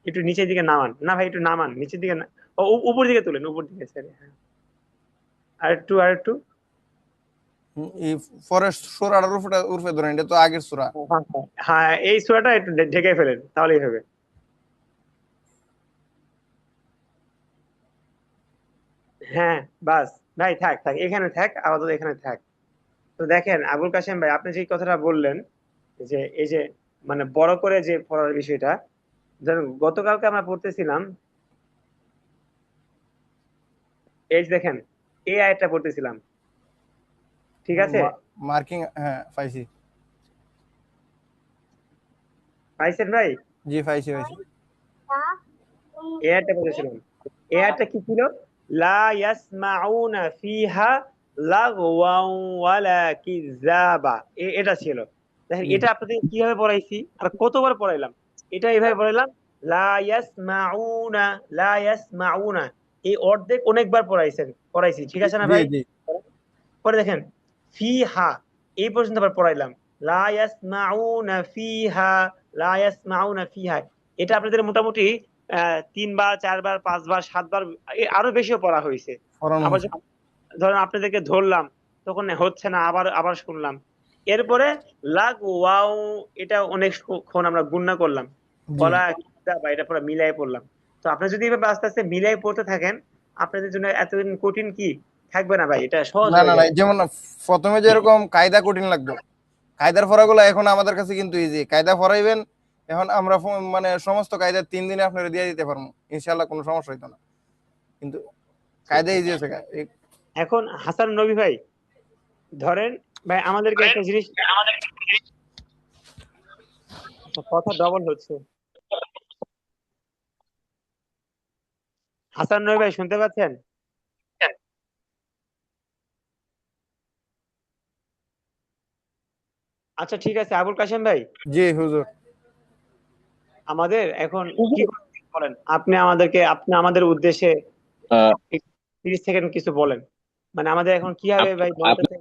একটু নিচের দিকে নামান না ভাই, একটু নামান নিচের দিকে না, উপর দিকে তুলেন, উপর দিকে স্যার, হ্যাঁ, আর একটু এই ফরেস্ট সুরাটার উর্ফে ধরেন, এটা তো আগের সুরা। হ্যাঁ হ্যাঁ হ্যাঁ, এই সূরাটা একটু ঢেকে ফেলেন তাহলেই হবে। হ্যাঁ, বাস ভাই, থাক থাক এখানে থাক, আপাতত এখানে থাক। তো দেখেন আবুল কাশেম ভাই, আপনি যে কথাটা বললেন যে এই যে মানে বড় করে যে পড়ার বিষয়টা, ধরুন গতকালকে আমরা পড়তেছিলাম, এই যে দেখেন এই আয়াতটা পড়তেছিলাম, ঠিক আছে? মার্কিং, হ্যাঁ পাইছি। পাইছেন ভাই? জি পাইছি। এই আয়াতটা পড়তেছিলাম, এই আয়াতটা কি ছিল? লা ইয়াসমাউনা ফিহা লাগওয়ান ওয়ালা কিযাবা, এটা ছিল। দেখেন জি এটা আপনাদের কিভাবে পড়াইছি আর কতবার পড়াইলাম, এটা এইভাবে পড়াইলাম, লা ইয়াসমাউনা, লা ইয়াসমাউনা, এই অর্ধেক অনেকবার পড়াইছি, ঠিক আছে না জি ভাই? জি পরে দেখেন ফিহা, এই পর্যন্ত আবার পড়াইলাম, লা ইয়াসমাউনা ফিহা, লা ইয়াসমাউনা ফিহা, এটা আপনাদের মোটামুটি 3 বার 4 বার 5 বার 7 বার, আরো বেশিও পড়া হয়েছে। পড়ানো আবার হয়েছে। যখন ধরেন আপনাদেরকে ধরলাম, তখন হচ্ছে না, আবার আবার শুনলাম। এরপরে লাগ ওয়াও, এটা অনেকক্ষণ আমরা গুণনা করলাম, জি বলা বা এটা পুরো মিলাই পড়লাম। তো আপনি যদি এভাবে আস্তে আস্তে মিলাই পড়তে থাকেন, আপনাদের জন্য এতদিন কঠিন কি থাকবে না ভাই, এটা সহজ না না হয়ে না, যাবে। যেমন প্রথমে যেরকম কায়দা কঠিন লাগতো, কায়দার পড়াগুলো এখন আমাদের কাছে কিন্তু ইজি। কায়দা পড়াইবেন, এখন আমরা মানে সমস্ত কায়দা 3 দিনে আপনারা দিয়ে দিতে পারবো ইনশাল্লাহ, কোনো সমস্যা হইতো না। কিন্তু কায়দা ইজি আছে। এখন হাসান নবী ভাই, ধরেন ভাই আমাদেরকে একটা জিনিস, কথা ডবল হচ্ছে। হাসান নবী ভাই শুনতে পাচ্ছেন? আচ্ছা ঠিক আছে আবুল কাশেম ভাই, জি হুজুর। আমাদের এখন কি করতে হবে বলেন, আপনি আমাদের উদ্দেশ্যে আহ, 30 সেকেন্ড কিছু বলেন, মানে আমাদের এখন কি হবে আপ- ভাই আপনি বলতেছে।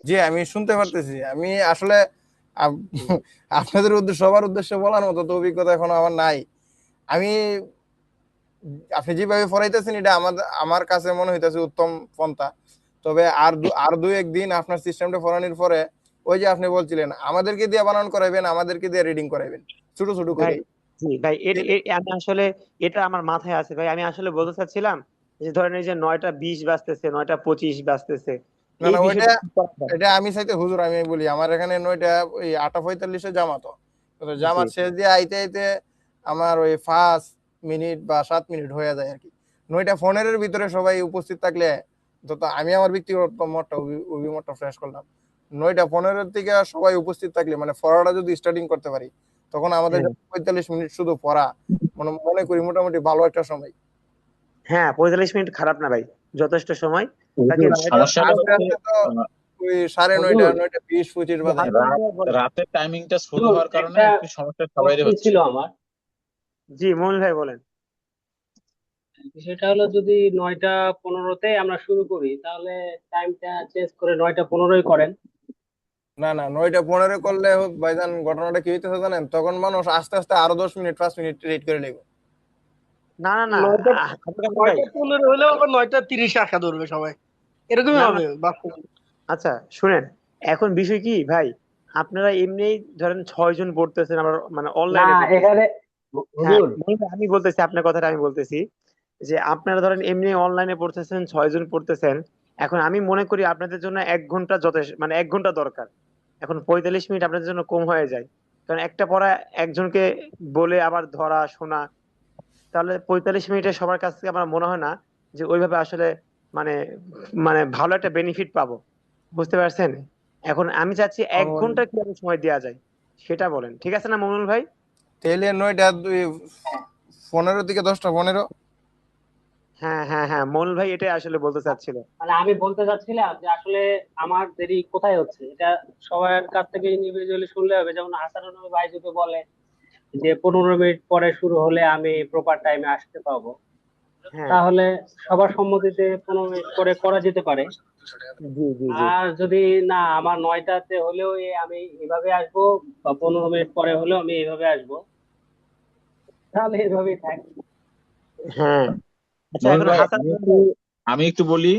জি আমি শুনতে পারতেছি। আমি আসলে আপ- আপনাদের উদ্দেশ্যে, সবার উদ্দেশ্যে বলার মতো তো অভিজ্ঞতা এখনো আমার নাই। আমি, আপনি যেভাবে পড়াইতেছেন এটা আমার কাছে মনে হইতেছে উত্তম পন্থা। তবে আর দুই একদিন আপনার সিস্টেমটা পড়ানোর পরে, ওই যে আপনি বলছিলেন আমাদেরকে দিয়ে বানান করাইবেন, আমাদেরকে দিয়ে রিডিং করাইবেন ছোট ছোট ভাই করে। জি ভাই, আমি আসলে এটা আমার মাথায় আছে ভাই, আমি আসলে বলতে চাচ্ছিলাম যে ধরেন এই যে 9টা 20 বাজতেছে, 9টা 25 বাজতেছে, না এই না, ওইটা বিষয়টা কি করা যায়? এটা আমি চাইতে হুজুর, আমি বলি আমার এখানে 9টা ওই 8:45 জামাত, তো জি জামাত শেষ দিয়ে আইতে আইতে আমার ওই 5 মিনিট বা 7 মিনিট হয়ে যায় আর কি। 9টা 15-এর ভিতরে সবাই উপস্থিত থাকলে, তো আমি আমার ব্যক্তিগত মতটা অভিমতটা ফ্রেশ করলাম। 9টা 15-এর থেকে সবাই উপস্থিত থাকলে মানে পড়াটা যদি স্টার্টিং করতে পারি, তখন আমাদের হ্যাঁ জন্য 45 মিনিট শুধু পড়া মনে করি মোটামুটি ভালো একটা সময়। হ্যাঁ, 45 মিনিট খারাপ না ভাই, যথেষ্ট সময়। বাকি হুজুর, নয়টা সমস্যাটা আস্তে হচ্ছে আস্তে তো আহ, ওই 9:30, হুজুর 9:20-25 বাজে। হাসান রাত ভাই বলেন। রাতের টাইমিংটা ছোট হুজুর হওয়ার কারণে একটা একটু সমস্যা সবাই কোশ্চেন হচ্ছে। ছিল আমার। জি মনির ভাই বলেন। সেটা হলো যদি 9টা 15-তে আমরা শুরু করি, তাহলে টাইমটা চেঞ্জ করে 9টা 15-ই করেন। না না, 9টা 15 করলে ভাইজান ঘটনাটা কি হইতেছে জানেন, তখন মানুষ আস্তে আস্তে আরো 10 মিনিট 5 মিনিট রেট করে নেবে। না না না, নয়টা হাসান কাকা ভাই, 9টা 15 হলেও আবার 9টা 30 আশা ধরবে সবাই, এরকমই না না, হবে বাস্তবে। আচ্ছা শুনেন, এখন বিষয় কি ভাই, আপনারা এমনি ধরেন 6 জন পড়তেছেন, আবার মানে না, অনলাইনে পড়তেছেন। এখানে হ্যাঁ হুজুর, মনির ভাই, আমি বলতেছি আপনার কথাটা, আমি বলতেছি যে আপনারা ধরেন এমনি অনলাইনে পড়তেছেন, 6 জন পড়তেছেন। এখন আমি মনে করি আপনাদের জন্য 1 ঘন্টা যথেষ্ট, মানে 1 ঘন্টা দরকার। এখন 45 মিনিট আপনাদের জন্য কম হয়ে যায়, কারণ একটা পড়া একজনকে বলে আবার ধরা শোনা, তাহলে 45 মিনিটে সবার কাছ থেকে আমার মনে হয় না যে ওইভাবে আসলে মানে মানে ভালো একটা বেনিফিট পাবো, বুঝতে পারছেন? এখন আমি চাচ্ছি 1 ঘন্টা কিভাবে সময় দেওয়া যায় সেটা বলেন, ঠিক আছে না মনুল ভাই? তাহলে 9টা 15 থেকে 10টা 15। হ্যাঁ হ্যাঁ হ্যাঁ, মনুল ভাই এটাই আসলে বলতে চাচ্ছিল। মানে আমি বলতে চাচ্ছিলাম যে আসলে আমার দেরি কোথায় হচ্ছে, এটা সবার কাছ থেকে ইন্ডিভিজুয়ালি শুনলে হবে। যেমন হাসানুর ভাই যদি বলে যে 15 মিনিট পরে শুরু হলে আমি প্রপার টাইমে আসতে পারবো, হ্যাঁ, তাহলে সবার সম্মতিতে 15 মিনিট করে করা যেতে পারে। জি জি জি। আর যদি না, আমার 9টাতে হলেও আমি এভাবে আসবো, বা 15 মিনিট পরে হলেও আমি এইভাবে আসবো, তাহলে এভাবেই থাক। হ্যাঁ, আচ্ছা মনির এখন ভাই হাসান আমি একটু বলি।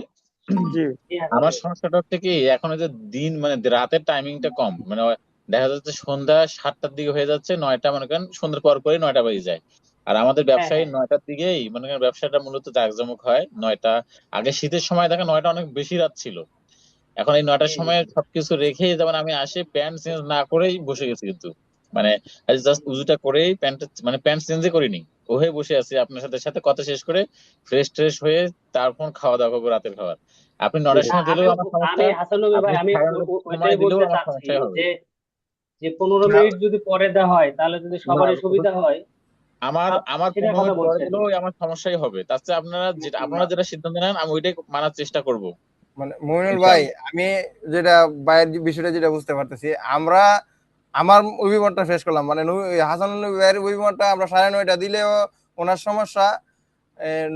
জি ঠিক আছে আমার ভাই। সমস্যাটা হচ্ছে কি, এখন এই যে দিন মানে রাতের টাইমিংটা কম, মানে দেখা যাচ্ছে সন্ধ্যা 7টার দিকে হয়ে যাচ্ছে, 9টা মনে করেন সন্ধ্যার পর পরই 9টা বেজে যায়। আর আমাদের হ্যাঁ ব্যবসায়ী হ্যাঁ 9টার দিকেই মনে করেন ব্যবসাটা মূলত জাঁকজমক হয় 9টা। আগে শীতের সময় দেখা 9টা অনেক বেশি রাত ছিল। এখন এই 9টার জি সময় সবকিছু রেখেই যেমন আমি আসে প্যান্ট চেঞ্জ না করেই বসে গেছি, কিন্তু মানে জাস্ট উজুটা করেই প্যান্ট, মানে প্যান্ট চেঞ্জই করিনি, ওহে বসে আছি আপনার সাথে সাথে কথা শেষ করে ফ্রেশ ট্রেশ হয়ে তারপর খাওয়া দাওয়া করবো রাতের খাবার। আপনি জি। 9টার না, সময় দিলেও আমার সমস্যা, আমি হাসানুর আপনি ভাই, আমি 9:30 সময় ওইটাই দিলেও বলতে আমার চাচ্ছি সমস্যাই হবে। যে যে 15 মিনিট যদি পরে দেওয়া হয় তাহলে যদি না, সবারই সুবিধা হয়, আমার আমার সেটার 15 কথা মিনিট পরে বলছি আর কি। দিলেও আমার সমস্যাই হবে। তার চেয়ে আপনারা যেটা সিদ্ধান্ত নেন আমি ওইটাই মানার চেষ্টা করব মানে মইনুল ভাই, ইনশাআল্লাহ। আমি যেটা বাইরের বিষয়টা যেটা বুঝতে পারতেছি, আমরা আমার অভিমতটা শেষ করলাম। মানে হাসানুল নবী ভাইয়ের অভিমতটা আমরা 9:30 দিলেও ওনার সমস্যা,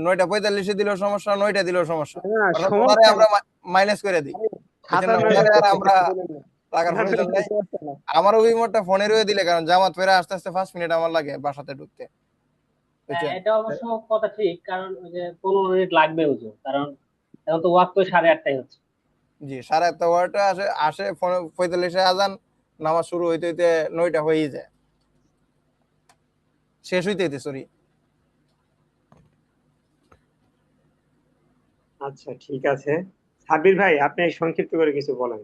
9:45 দিলেও সমস্যা, 9টা দিলেও সমস্যা। না অর্থাৎ ওনারে সমস্যা আমরা মাইনাস করে দিই, বুঝছেন হাসান না? ভাই ওনারে আর আমরা বলেন না, টাকার ওনার প্রয়োজন নাই। সমস্যা না। আমার অভিমতটা 15 দিলে, কারণ জামাত ফেরা আস্তে আস্তে 5 মিনিট আমার লাগে বাসাতে ঢুকতে, হ্যাঁ, বুঝছেন? এটা অবশ্য কথা ঠিক, কারণ ওই যে 15 মিনিট লাগবে ওজো, কারণ এখন তো ওয়াক্ত 8:30 হচ্ছে। জি, 8:30 ওয়ার্ডটা আসে আসে 45 আজান, নামাজ শুরু হইতে হইতে 9টা হয়েই যায়, শেষ হইতে হইতে সরি। আচ্ছা ঠিক আছে, সাব্বির ভাই আপনি সংক্ষিপ্ত করে কিছু বলেন।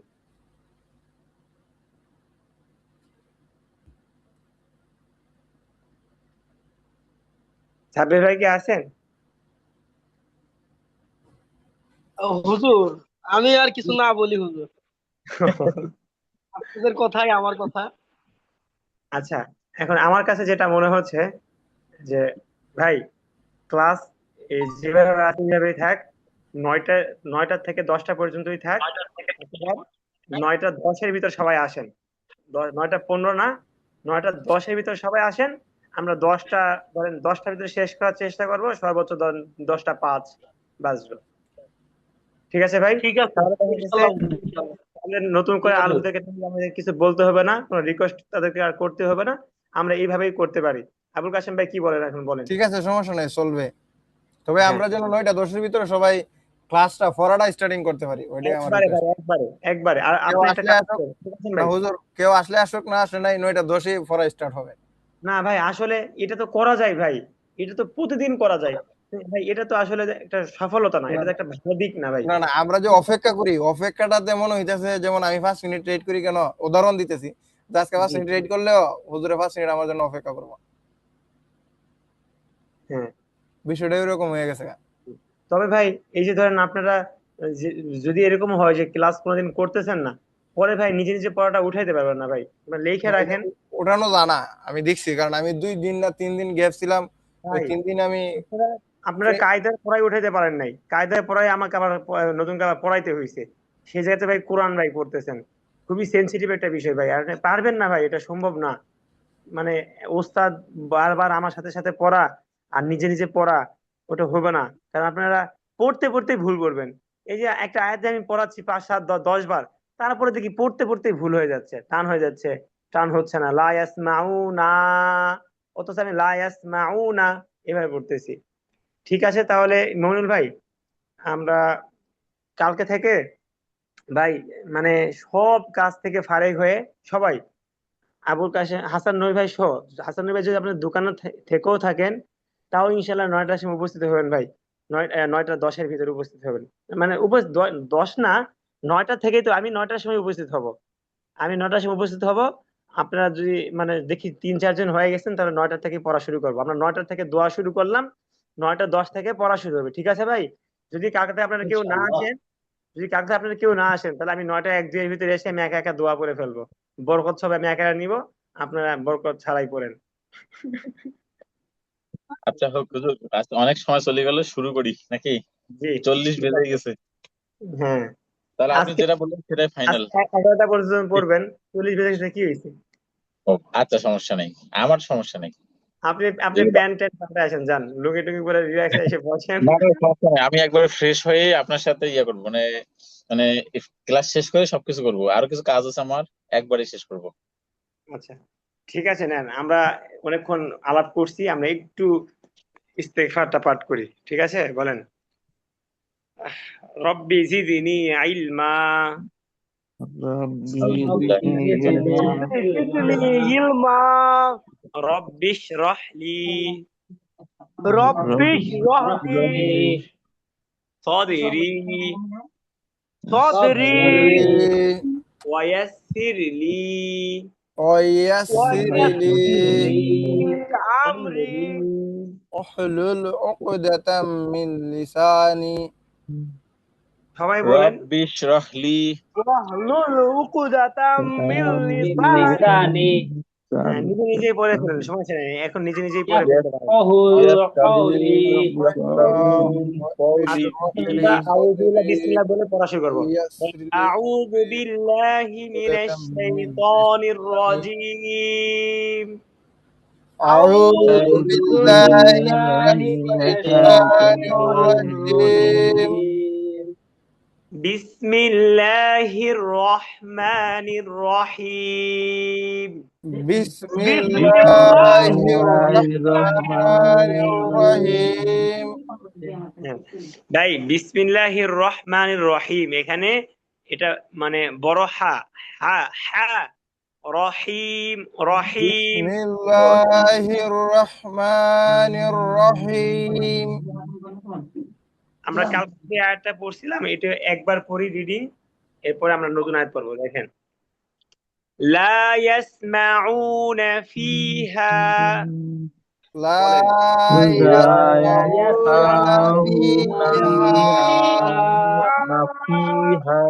সাব্বির ভাই কি আছেন? হুজুর, আমি আর কিছু না বলি হুজুর, আপনাদের কথাই আমার কথা। আচ্ছা, এখন আমার কাছে যেটা মনে হচ্ছে যে ভাই ক্লাস এই যেভাবে আছে সেভাবেই থাক, 9টা 9টা থেকে 10টা পর্যন্তই থাক। অথবা 9টা 10-এর ভিতর সবাই আসেন, 9টা 15 না, 9টা 10-এর ভিতর সবাই আসেন। আমরা 10টা, ধরেন 10টার ভিতরে শেষ করার চেষ্টা করবো, সর্বোচ্চ 10টা 5 বাজলো। ঠিক আছে ভাই? ঠিক আছে, তাহলে দেখা গেছে ইনশাল্লাহ ইনশাল্লাহ। তাহলে নতুন ঠিক করে আছে। আলোচনাকে আমাদের কিছু বলতে হবে না, কোনো রিকোয়েস্ট তাদেরকে আর করতে হবে না, আমরা এইভাবেই করতে পারি। আবুল কাশেম ভাই কি বলেন এখন বলেন। ঠিক আছে, সমস্যা নেই, চলবে। তবে হ্যাঁ, আমরা যেন 9টা 10-এর ভিতরে সবাই ক্লাসটা পড়াটা স্টার্টিং করতে পারি, ওইটাই আমার একবারে রিকোয়েস্ট। ভাই, একবারে একবারে। আর কেউ আপনি একটা আসলে কাজ আসুক, করেন, ঠিক আছে না ভাই? হুজুর, কেউ আসলে আসুক, না আসলে নাই, 9টা 10-ই পড়া স্টার্ট হবে। না ভাই, আসলে এটা তো করা যায় ভাই, এটা তো প্রতিদিন করা যায় ভাই, এটা তো আসলে একটা সফলতা না, না এটা তো একটা ভালো দিক না ভাই। না না, আমরা যে অপেক্ষা করি, অপেক্ষাটাতে মনে হইতেছে যেমন আমি 5 মিনিট ওয়েট করি কেন, উদাহরণ দিতেছি, যে আজকে পাঁচ জি, মিনিট ওয়েট করলেও হুজুরে 5 মিনিট আমার জন্য অপেক্ষা করবো, হ্যাঁ। বিষয়টা এরকম হয়ে গেছে। তবে ভাই এই যে ধরেন আপনারা যদি এরকম হয় যে ক্লাস কোনোদিন করতেছেন না, পরে ভাই নিজে নিজে পড়াটা উঠাইতে পারবেন না ভাই, আপনারা লিখে রাখেন। ওঠানো জানা আমি দেখছি, কারণ আমি 2 দিন না 3 দিন গ্যাপ ছিলাম, ওই ভাই 3 দিন আমি আপনারা আপনারা কায়দায় পড়াই উঠাইতে পারেন নাই, কায়দায় পড়াই আমাকে আবার নতুন করে আবার পড়াইতে হয়েছে। সেই জায়গাতে ভাই কোরআন ভাই পড়তেছেন, খুবই সেনসিটিভ একটা বিষয় ভাই, আর পারবেন না ভাই, এটা সম্ভব না। মানে ওস্তাদ বারবার আমার সাথে সাথে পড়া আর নিজে নিজে পড়া, ওটা হবে না। কারণ আপনারা পড়তে পড়তে ভুল করবেন। এই যে একটা আয়াত আমি পড়াচ্ছি 5 7 10 বার, তারপরে দেখি পড়তে পড়তে ভুল হয়ে যাচ্ছে, টান হয়ে যাচ্ছে, টান হচ্ছে না, লা ইয়াসমাউনা, অথচ আমি লা ইয়াসমাউনা এভাবে পড়তেছি। ঠিক আছে, তাহলে মমিনুল ভাই আমরা কালকে থেকে ভাই মানে সব কাজ থেকে ফারেক হয়ে সবাই, আবুল কাশেম হাসান নবী ভাই সহ, হাসান নবী ভাই যদি আপনার দোকানে থেকেও থাকেন, তাও ইনশাল্লাহ 9টার সময় উপস্থিত হবেন ভাই। 9টা 10-এর ভিতরে উপস্থিত হবেন। মানে 10 না, 9টা থেকেই তো আমি 9টার সময় উপস্থিত হব, আমি 9টার সময় উপস্থিত হব। আপনারা যদি মানে দেখি 3 4 জন হয়ে গেছেন, তাহলে 9টা থেকে পড়া শুরু করবো, আমরা 9টা থেকে দোয়া শুরু করলাম, 9টা 10 থেকে পড়া শুরু হবে। ঠিক আছে ভাই? যদি কালকে আপনারা কেউ না ইনশাল্লাহ। আসেন, যদি কালকে আপনারা কেউ না আসেন তাহলে আমি 9টা 1-2 এর ভিতরে এসে আমি একা একা দোয়া করে ফেলবো। বরকত সব আমি একা একা নিব, আপনারা বরকত ছাড়াই পড়েন। আচ্ছা হোক হুজুর, আজ অনেক সময় চলে গেল, শুরু করি নাকি? জি 40 ঠিক বেজে আছে। গেছে। হ্যাঁ, তাহলে আপনি আজকে যেটা বললেন সেটাই ফাইনাল। আজকে 11টা পর্যন্ত পড়বেন, 40 বেজে গেছে, কি হয়েছে? আচ্ছা সমস্যা নেই, আমার সমস্যা নেই। আপনি আপনি যদি প্যান্ট ট্যান্ট পাল্টে আসেন, যান লুঙ্গি টুঙ্গি পরে রিল্যাক্সে এসে বসেন। না না, সমস্যা নেই, আমি একবারে ফ্রেশ হয়ে আপনার সাথে ইয়ে করবো, মানে মানে ক্লাস শেষ করে সবকিছু করবো, আরো কিছু কাজ আছে আমার, একবারে শেষ করবো। আচ্ছা ঠিক আছে, নেন আমরা অনেকক্ষণ আলাপ করছি, আমরা একটু ইস্তেগফারটা পাঠ করি, ঠিক আছে? বলেন, রব্বি জিদনি ইলমা, ربي আলহামদুলিল্লাহ। زدني علما জিদনি ইলমা, রব্বি ইশরাহ লি রব্বি ربي রহলি সাদরি সদরি ওয়া ইয়াসসির লি ويسر لي আমরি واحلل عقدة من لساني সবাই বলেন, রব্বি ইশরাহ লি ওয়াহলুল উকদাতাম মিন মিন লিসানি লিসানি হ্যাঁ, নিজে নিজেই পড়ে ফেলেন, সমস্যা নেই, এখন নিজে নিজেই পড়ে ফেলতে পারেন। ইয়াফকাহুল কাওলি। আচ্ছা, واشرح আমরা لي আউযুবিল্লাহ صدري বিসমিল্লাহ বলে পড়া শুরু করবো। ويسر لي আউযু বিল্লাহি মিনাশ শাইতানির রাজীম। أعوذ আউযু بالله من বিল্লাহি মিনাশ الشيطان শাইতানির الرجيم রাজীম। বিসমিল্লাহির রহমানির রহিম। بسم বিসমিল্লাহ الله الرحمن الرحيم হ্যাঁ, ভাই বিসমিল্লাহির রহমানির রহিম, এখানে এটা মানে বড় হা, হা হা, রহিম রহিম। بسم الله الرحمن الرحيم আমরা কালকে যে আয়াতটা পড়ছিলাম এটা একবার পড়ি রিডিং, এরপরে আমরা নতুন আয়াত পড়বো। দেখেন, লা ইয়াসমাউনা ফিহা, لا বলেন, لا يسمعون فيها فيها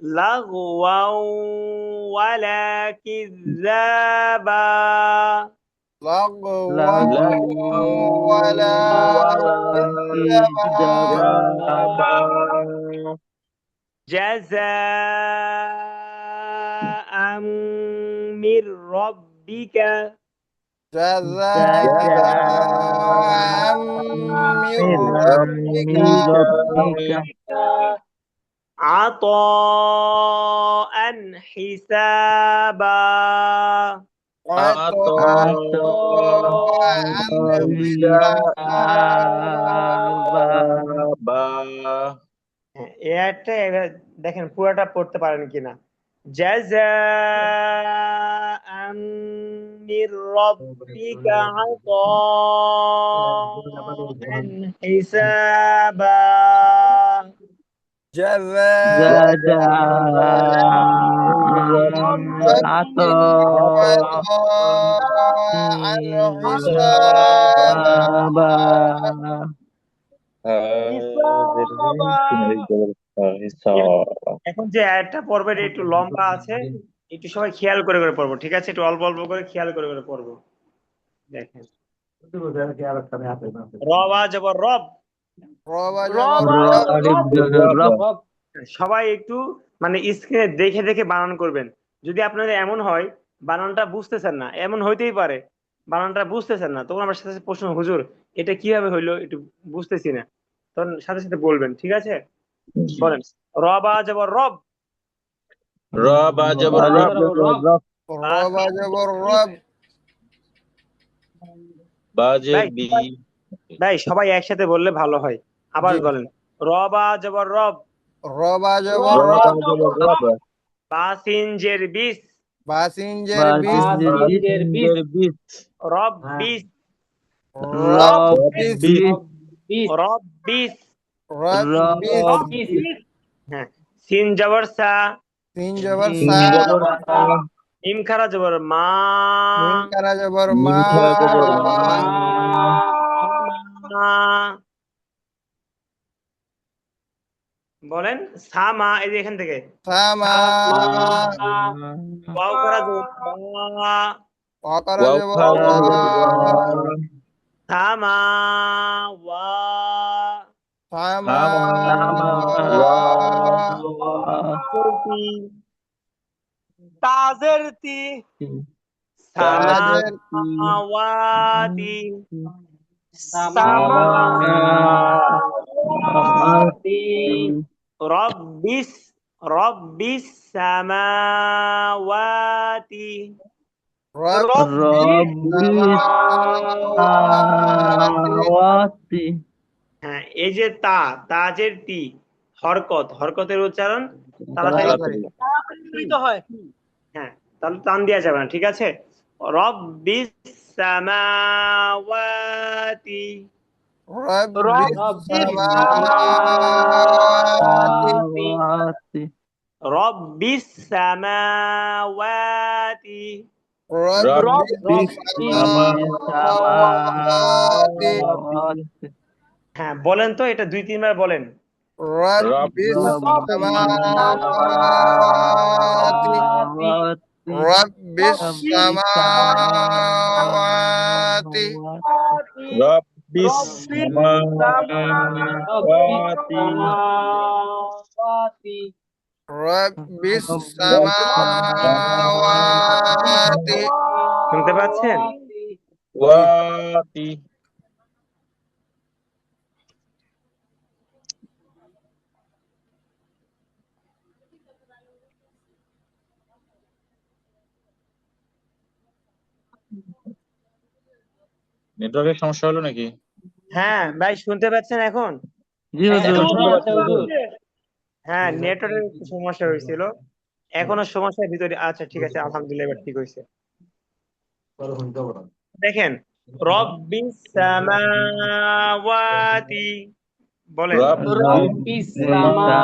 লাগওয়াও ওয়ালা কিযাবা, لغوا لغوا ولا كذبا كذابا জাযাআম মির রাব্বিকা, جزاء من ربك ربك আতাআন হিসাবা, عطاء حسابا এটা এবার দেখেন পুরোটা পড়তে পারেন কিনা। জাযাআম মির রাব্বিকা আতাআন হিসাবা, جزاء عطاء حسابا এখন যে অ্যাডটা পড়বে এটা একটু লম্বা আছে, একটু সবাই খেয়াল করে করে পড়বো, ঠিক আছে? একটু অল্প অল্প করে খেয়াল করে করে পড়বো। দেখেন, রবা জবর রব, রবা রব রব রব সবাই একটু মানে স্ক্রিনে দেখে দেখে বানান করবেন। যদি আপনাদের এমন হয় বানানটা বুঝতেছেন না, এমন হইতেই পারে বানানটা বুঝতেছেন না, তখন আমার সাথে প্রশ্ন, হুজুর এটা কিভাবে হইলো একটু বুঝতেছি না, তখন সাথে সাথে বলবেন, ঠিক আছে? বলেন, রবা জবর রব, রবা জবর রব রবা জবর রব বাজে ভাই বি ভাই সবাই একসাথে বললে ভালো হয়। আবার জি। বলেন, রবা জবর রব, রবা জবর রবা রব জবর রব বাসিনজের বিস, বাসিনজের বিস বাসিনজের বিস বিত রব বিস, রব বিস বিস রব বিস, রব বিস বিস হ্যাঁ, সিন জবর সা, তিন জবর সা জবর মিম খারা জবর মা, মিম কারা জবর মিম মা খারা জবর মা মা, বলেন সামা, এই যে এখান থেকে সামা ওয়াও করা যাবে মা, অকারা ওয়াও যাব খারা সামা ওয়া, সামা তি, তাজের তি, তাজের সামাওয়াতি, সামাওয়াতি, রব্বিস রব্বিস সামাওয়াতি, সামাওয়াতি হ্যাঁ এই যে তাজের তি, হরকতের উচ্চারণ তাড়াতাড়ি করে। তো হয় হ্যাঁ তাহলে টান দেওয়া যাবে না, ঠিক আছে। রব্বিস সামাওয়াতি, রব্বিস সামাওয়াতি, রব্বিস সামাওয়াতি, রব্বিস সামাওয়াতি হ্যাঁ বলেন তো এটা 2-3 বার বলেন। রব্বিস সামাওয়াতি রব্বিস সামাওয়াতি রব্বিস সামাওয়াতি, রব্বিস সামাওয়াতি শুনতে পাচ্ছেন? ওয়াতি নেটওয়ার্কের সমস্যা হলো নাকি? হ্যাঁ ভাই শুনতে পাচ্ছেন এখন? জি হুজুর। এখন ঠিক আছে হুজুর। হ্যাঁ নেটওয়ার্কের একটু সমস্যা হয়েছিল, এখনো সমস্যার ভিতরে। আচ্ছা ঠিক আছে, আলহামদুলিল্লাহ এবার ঠিক হয়েছে। দেখেন রব্বিস সামাওয়াতি বলেন। রব্বিস সামাওয়াতি,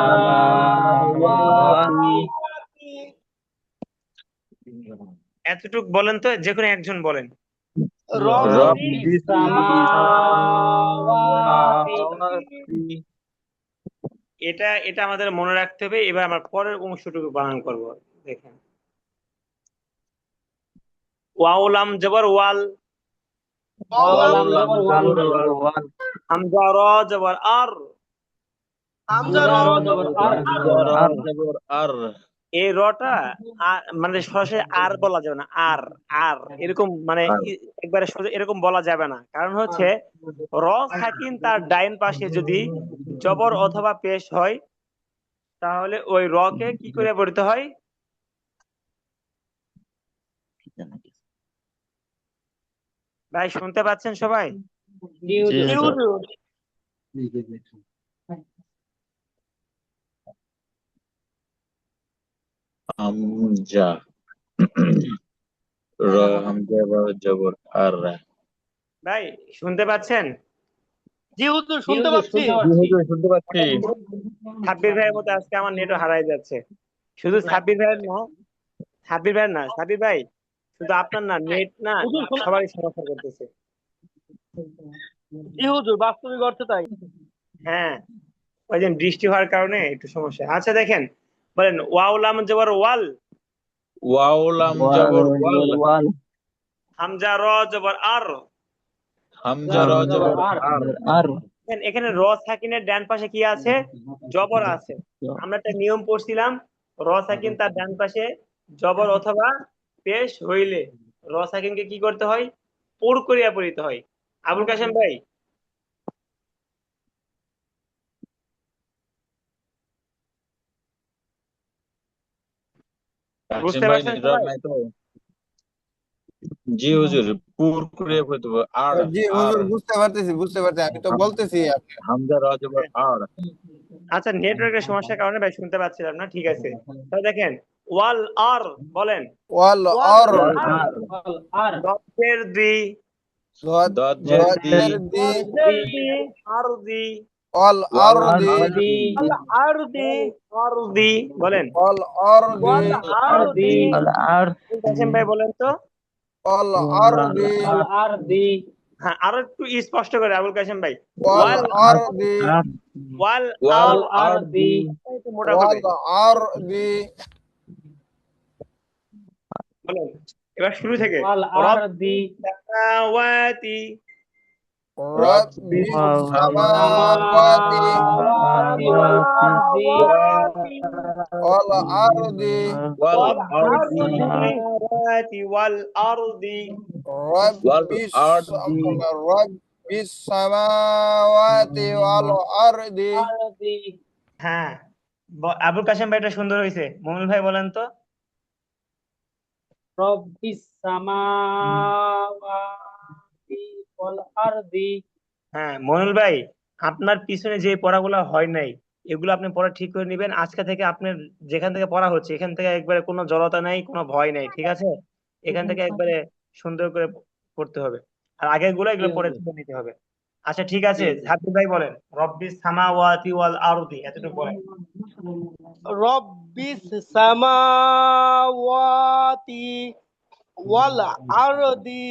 এতটুক বলেন তো, যে কোনো একজন বলেন। রব্বিস সামাওয়াতি, এটা আমাদের মনে রাখতে হবে। এবার আমার পরের অংশটুকু বানান করব। দেখেন ওয়াউলাম জবর ওয়াল, ওয়ালাম জবর ওয়াল, হামজা র জবর আর, হামজা হামজা র জবর আর, আর এই রটা মানে সরাসরি আর বলা যাবে না, আর আর এরকম মানে একবারে সোজা এরকম বলা যাবে না। কারণ হচ্ছে র সাকিন তার ডাইন পাশে যদি জবর অথবা পেশ হয়, তাহলে ওই র কে কি করে পড়তে হয়? ভাই শুনতে পাচ্ছেন সবাই? জি হুজুর। হামজা র হামজা জবর আর ভাই শুনতে পাচ্ছেন? জি হুজুর জি শুনতে হুজুর, পাচ্ছি। শুনতে পাচ্ছি। শুনতে পাচ্ছি। সাব্বির ভাইয়ের মতো আজকে আমার নেটও হারাই যাচ্ছে। শুধু সাব্বির ভাইয়ের না, সাব্বির ভাই শুধু আপনার না, নেট না সবারই সমস্যা করতেছে। জি হুজুর বাস্তবিক অর্থে তাই। হ্যাঁ ওই দিন বৃষ্টি হওয়ার কারণে একটু সমস্যা। আচ্ছা দেখেন বলেন ওয়াউলাম জবর ওয়াল, ওয়াউলাম জবর ওয়াল হামজা র জবর আর, হামজা র জবর আর এখানে র সাকিনের ডান পাশে কি আছে? জবর আছে। আমরা একটা নিয়ম পড়ছিলাম, র সাকিন তার ডান পাশে জবর অথবা পেশ হইলে র সাকিনকে কি করতে হয়? পুর করিয়া পড়িতে হয়। আবুল কাশেম ভাই বুঝতে ভাই পারছেন নেটওয়ার্ক সবাই? নাই তো। জি হুজুর পুর করে হইতো আর জি আর হুজুর বুঝতে পারতেছি আমি তো বলতেছি হামজা র জবর আর আচ্ছা নেটওয়ার্কের সমস্যার কারণে ভাই শুনতে পাচ্ছিলাম না, ঠিক আছে। তাহলে দেখেন ওয়াল আর বলেন। ওয়াল আর ওয়াল আর, দশের দি, দজের দি আরদি, ওয়াল আরদি আরদি, আরদি, আরদি বলেন। ওয়াল আরদি আরদি, কাসেম ভাই বলেন তো। ওয়াল আরদি আল আরদি, হ্যাঁ, আরো একটু স্পষ্ট করে আবুল কাসেম ভাই। ওয়াল ওয়াল আরদি ওয়াল ওয়াল আরদি একটু মোটা ওয়াল করে আরদি বলেন। এবার শুরু থেকে ওয়াল আরদি সামাওয়াতি রাব্বিস সামাওয়াতি সামাওয়াতি ওয়াল আরদি ওয়াল আরদি ওয়াল আরদি সামাওয়াতি ওয়াল আরদি ওয়াল রাব্বিস আরদি রাব্বিস সামাওয়াতি ওয়াল আরদি। আরদি হ্যাঁ, আবুল কাসেম ভাই এটা সুন্দর হয়েছে। মমিনুল ভাই বলেন তো। রব্বিস সামাওয়াতি ওয়াল আরদি। হ্যাঁ মমিনুল ভাই, আপনার পিছনে যে পড়াগুলো হয় নাই এগুলো আপনি পড়া ঠিক করে নেবেন। আজকে থেকে আপনার যেখান থেকে পড়া হচ্ছে এখান থেকে একবারে কোনো জড়তা নাই, কোনো ভয় নাই, ঠিক আছে? এখান থেকে একবারে সুন্দর করে পড়তে হবে। আর আগের গুলো জি এগুলো পড়ে হুজুর, তুলে নিতে হবে। আচ্ছা ঠিক জি আছে, হুজুর। হাবিব ভাই বলেন রব্বিস সামাওয়াতি ওয়াল আরদি, এতটুকু বলেন। রব্বিস সামাওয়াতি ওয়াল আরদি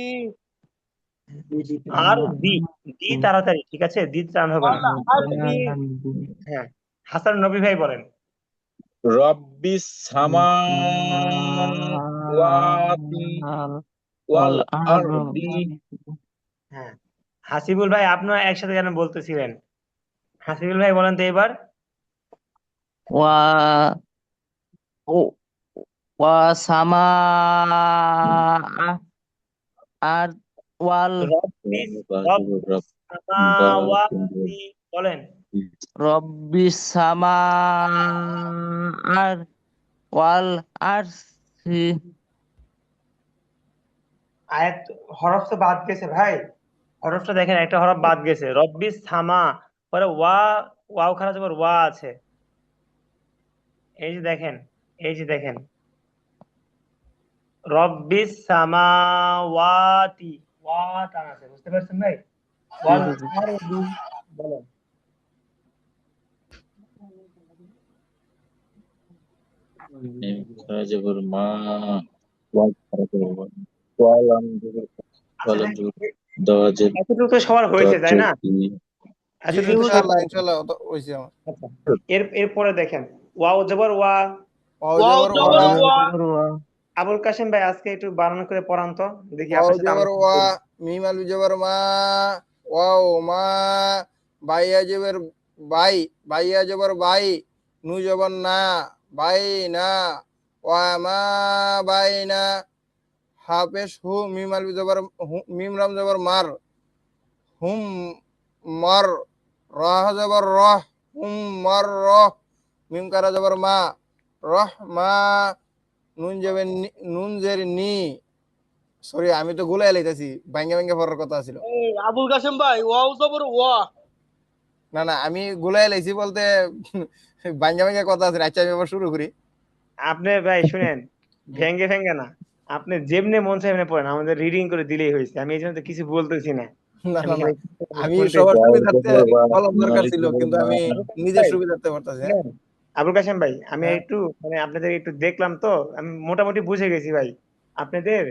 আর দি দি তাড়াতাড়ি, ঠিক আছে? দি টান হবে না। ওয়াল আরদি। হ্যাঁ, হাসান নবী ভাই বলেন। রব্বিস সামাওয়াতি ওয়াল আরদি। হ্যাঁ, হাসিবুল ভাই আপনারা একসাথে কেন বলতেছিলেন? হাসিবুল ভাই বলেন তো এবার। ওয়া ও ওয়া সামা আর ওয়াল রব্বিস রব্বিস সামাওয়াতি বলেন। রব্বিস সামা আর ওয়াল আরশি। আয়াত হরফ তো বাদ গেছে ভাই, হরফটা দেখেন একটা হরফ বাদ গেছে। রব্বিস সামা পরে ওয়াও খারাপ যাবার ওয়া আছে। এই যে দেখেন, এই যে দেখেন রব্বিস সামাওয়াতি ওয়া টান আছে, বুঝতে পারছেন ভাই? ওয়াল আরদি বলেন। খারা জবর মা ওয়াল খারা জবর মা ওয়াল আম জবর আচ্ছা ওয়াল আম ভাই, জবর দাওয়াজের এতটুকু তো সবার হয়েছে তাই না? জি এতটুকু তো ইনশাআল্লাহ সবার। ইনশাআল্লাহ হইছে আমার। আচ্ছা, এরপরে দেখেন ওয়াও জবর ওয়া। ওয়াও ওয়াও জবর জবর ওয়া ওয়া আবুল কাসেম ভাই আজকে একটু বানান করে পড়ান তো, দেখি ওয়াও আপনার সাথে জবর আমরা কি ওয়া করি। মিম আলু জবর মা ওয়াও মা বাইয়া জবর বাই বাইয়া জবর বাই নু জবর না বাই না ওয়া মা বাই না হাফেশ হু মিম আলু জবর মিম রাম জবর মার হুম মার রাহ জবর রহ হুম মার রহ মিম কারা জবর মা রহ মা নুন জের নি। সরি আমি তো গুলাই লাইতাছি, ভাঙ্গে ভাঙ্গে পড়ার কথা ছিল। এই আবুল কাসেম ভাই ওয়াও জবর ওয়া। না না আমি গুলাই লাইছি বলতে ভাঙ্গে ভাঙ্গে কথা আছে। আচ্ছা আমি আবার শুরু করি। আপনি ভাই শুনেন, ভেঙ্গে ভেঙ্গে না, আপনি যেমনি মন চায় এমনি পড়েন, আমাদের রিডিং করে দিলেই হয়েছে। আমি এই জন্য তো কিছু বলতেছি না, না আমি না না খালি আমি শুনতেছি। সবার ওয়াল সুবিধার্থে জবর ওয়া বলার মিম দরকার আলিফ ছিল, জবর কিন্তু মা আমি আবুল কাসেম নিজের ভাই সুবিধার্থে করতেছি। হ্যাঁ শুনেন, আবুল কাসেম ভাই আমি হ্যাঁ একটু মানে আপনাদের একটু দেখলাম তো, আমি মোটামুটি বুঝে গেছি ভাই। আপনাদের